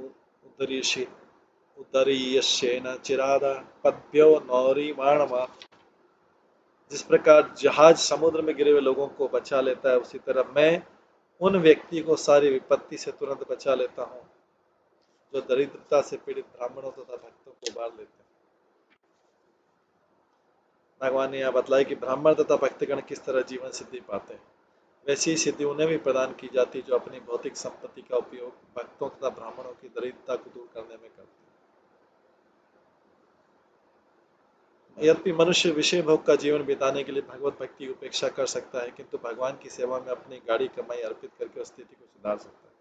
उदरीयस्येन चिरादा पद्भ्यो नौरिमाणमा। जिस प्रकार जहाज समुद्र में गिरे हुए लोगों को बचा लेता है, उसी तरह मैं उन व्यक्ति को सारी विपत्ति से तुरंत बचा लेता हूँ जो दरिद्रता से पीड़ित ब्राह्मणों तथा भक्तों को उबार लेते हैं। भगवान ने यह बतलाया कि ब्राह्मण तथा भक्तगण किस तरह जीवन सिद्धि पाते हैं। वैसी ही सिद्धि उन्हें भी प्रदान की जाती जो अपनी भौतिक संपत्ति का उपयोग भक्तों तथा ब्राह्मणों की दरिद्रता को दूर करने में करते हैं। यद्यपि मनुष्य विषय भोग का जीवन बिताने के लिए भगवत भक्ति की उपेक्षा कर सकता है, किंतु भगवान की सेवा में अपनी गाढ़ी कमाई अर्पित करके उस स्थिति को सुधार सकता है।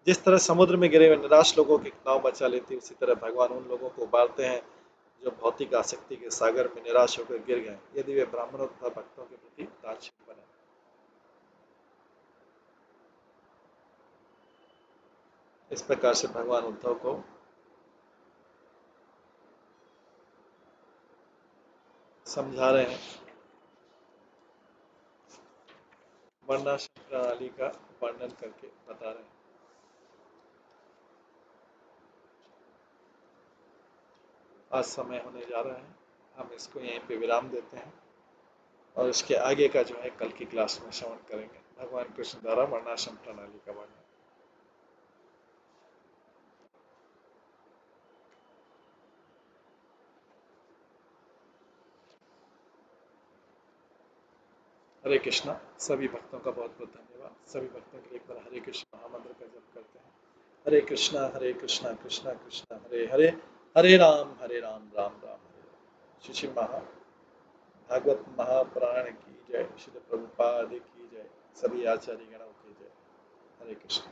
जिस तरह समुद्र में गिरे हुए निराश लोगों की नाव बचा लेती है, उसी तरह भगवान उन लोगों को उबारते हैं जो भौतिक आसक्ति के सागर में निराश होकर गिर गए, यदि वे ब्राह्मणों तथा भक्तों के प्रति दाक्षिण्य बने। इस प्रकार से भगवान उद्धव को समझा रहे हैं, वर्णाश्रम प्रणाली का वर्णन करके बता रहे हैं। आज समय होने जा रहा है, हम इसको यहीं पे विराम देते हैं और इसके आगे का जो है कल की क्लास में श्रवण करेंगे। भगवान कृष्ण द्वारा वर्णाश्रम प्रणाली का वर्णन। हरे कृष्णा। सभी भक्तों का बहुत बहुत धन्यवाद। सभी भक्तों के लिए एक बार हरे कृष्ण महामंत्र का जप करते हैं। हरे कृष्णा कृष्णा कृष्णा हरे हरे, हरे राम राम राम हरे। श्री भागवत महापुराण की जय, श्री प्रभुपाद की जय, सभी आचार्य गणों की जय। हरे कृष्ण।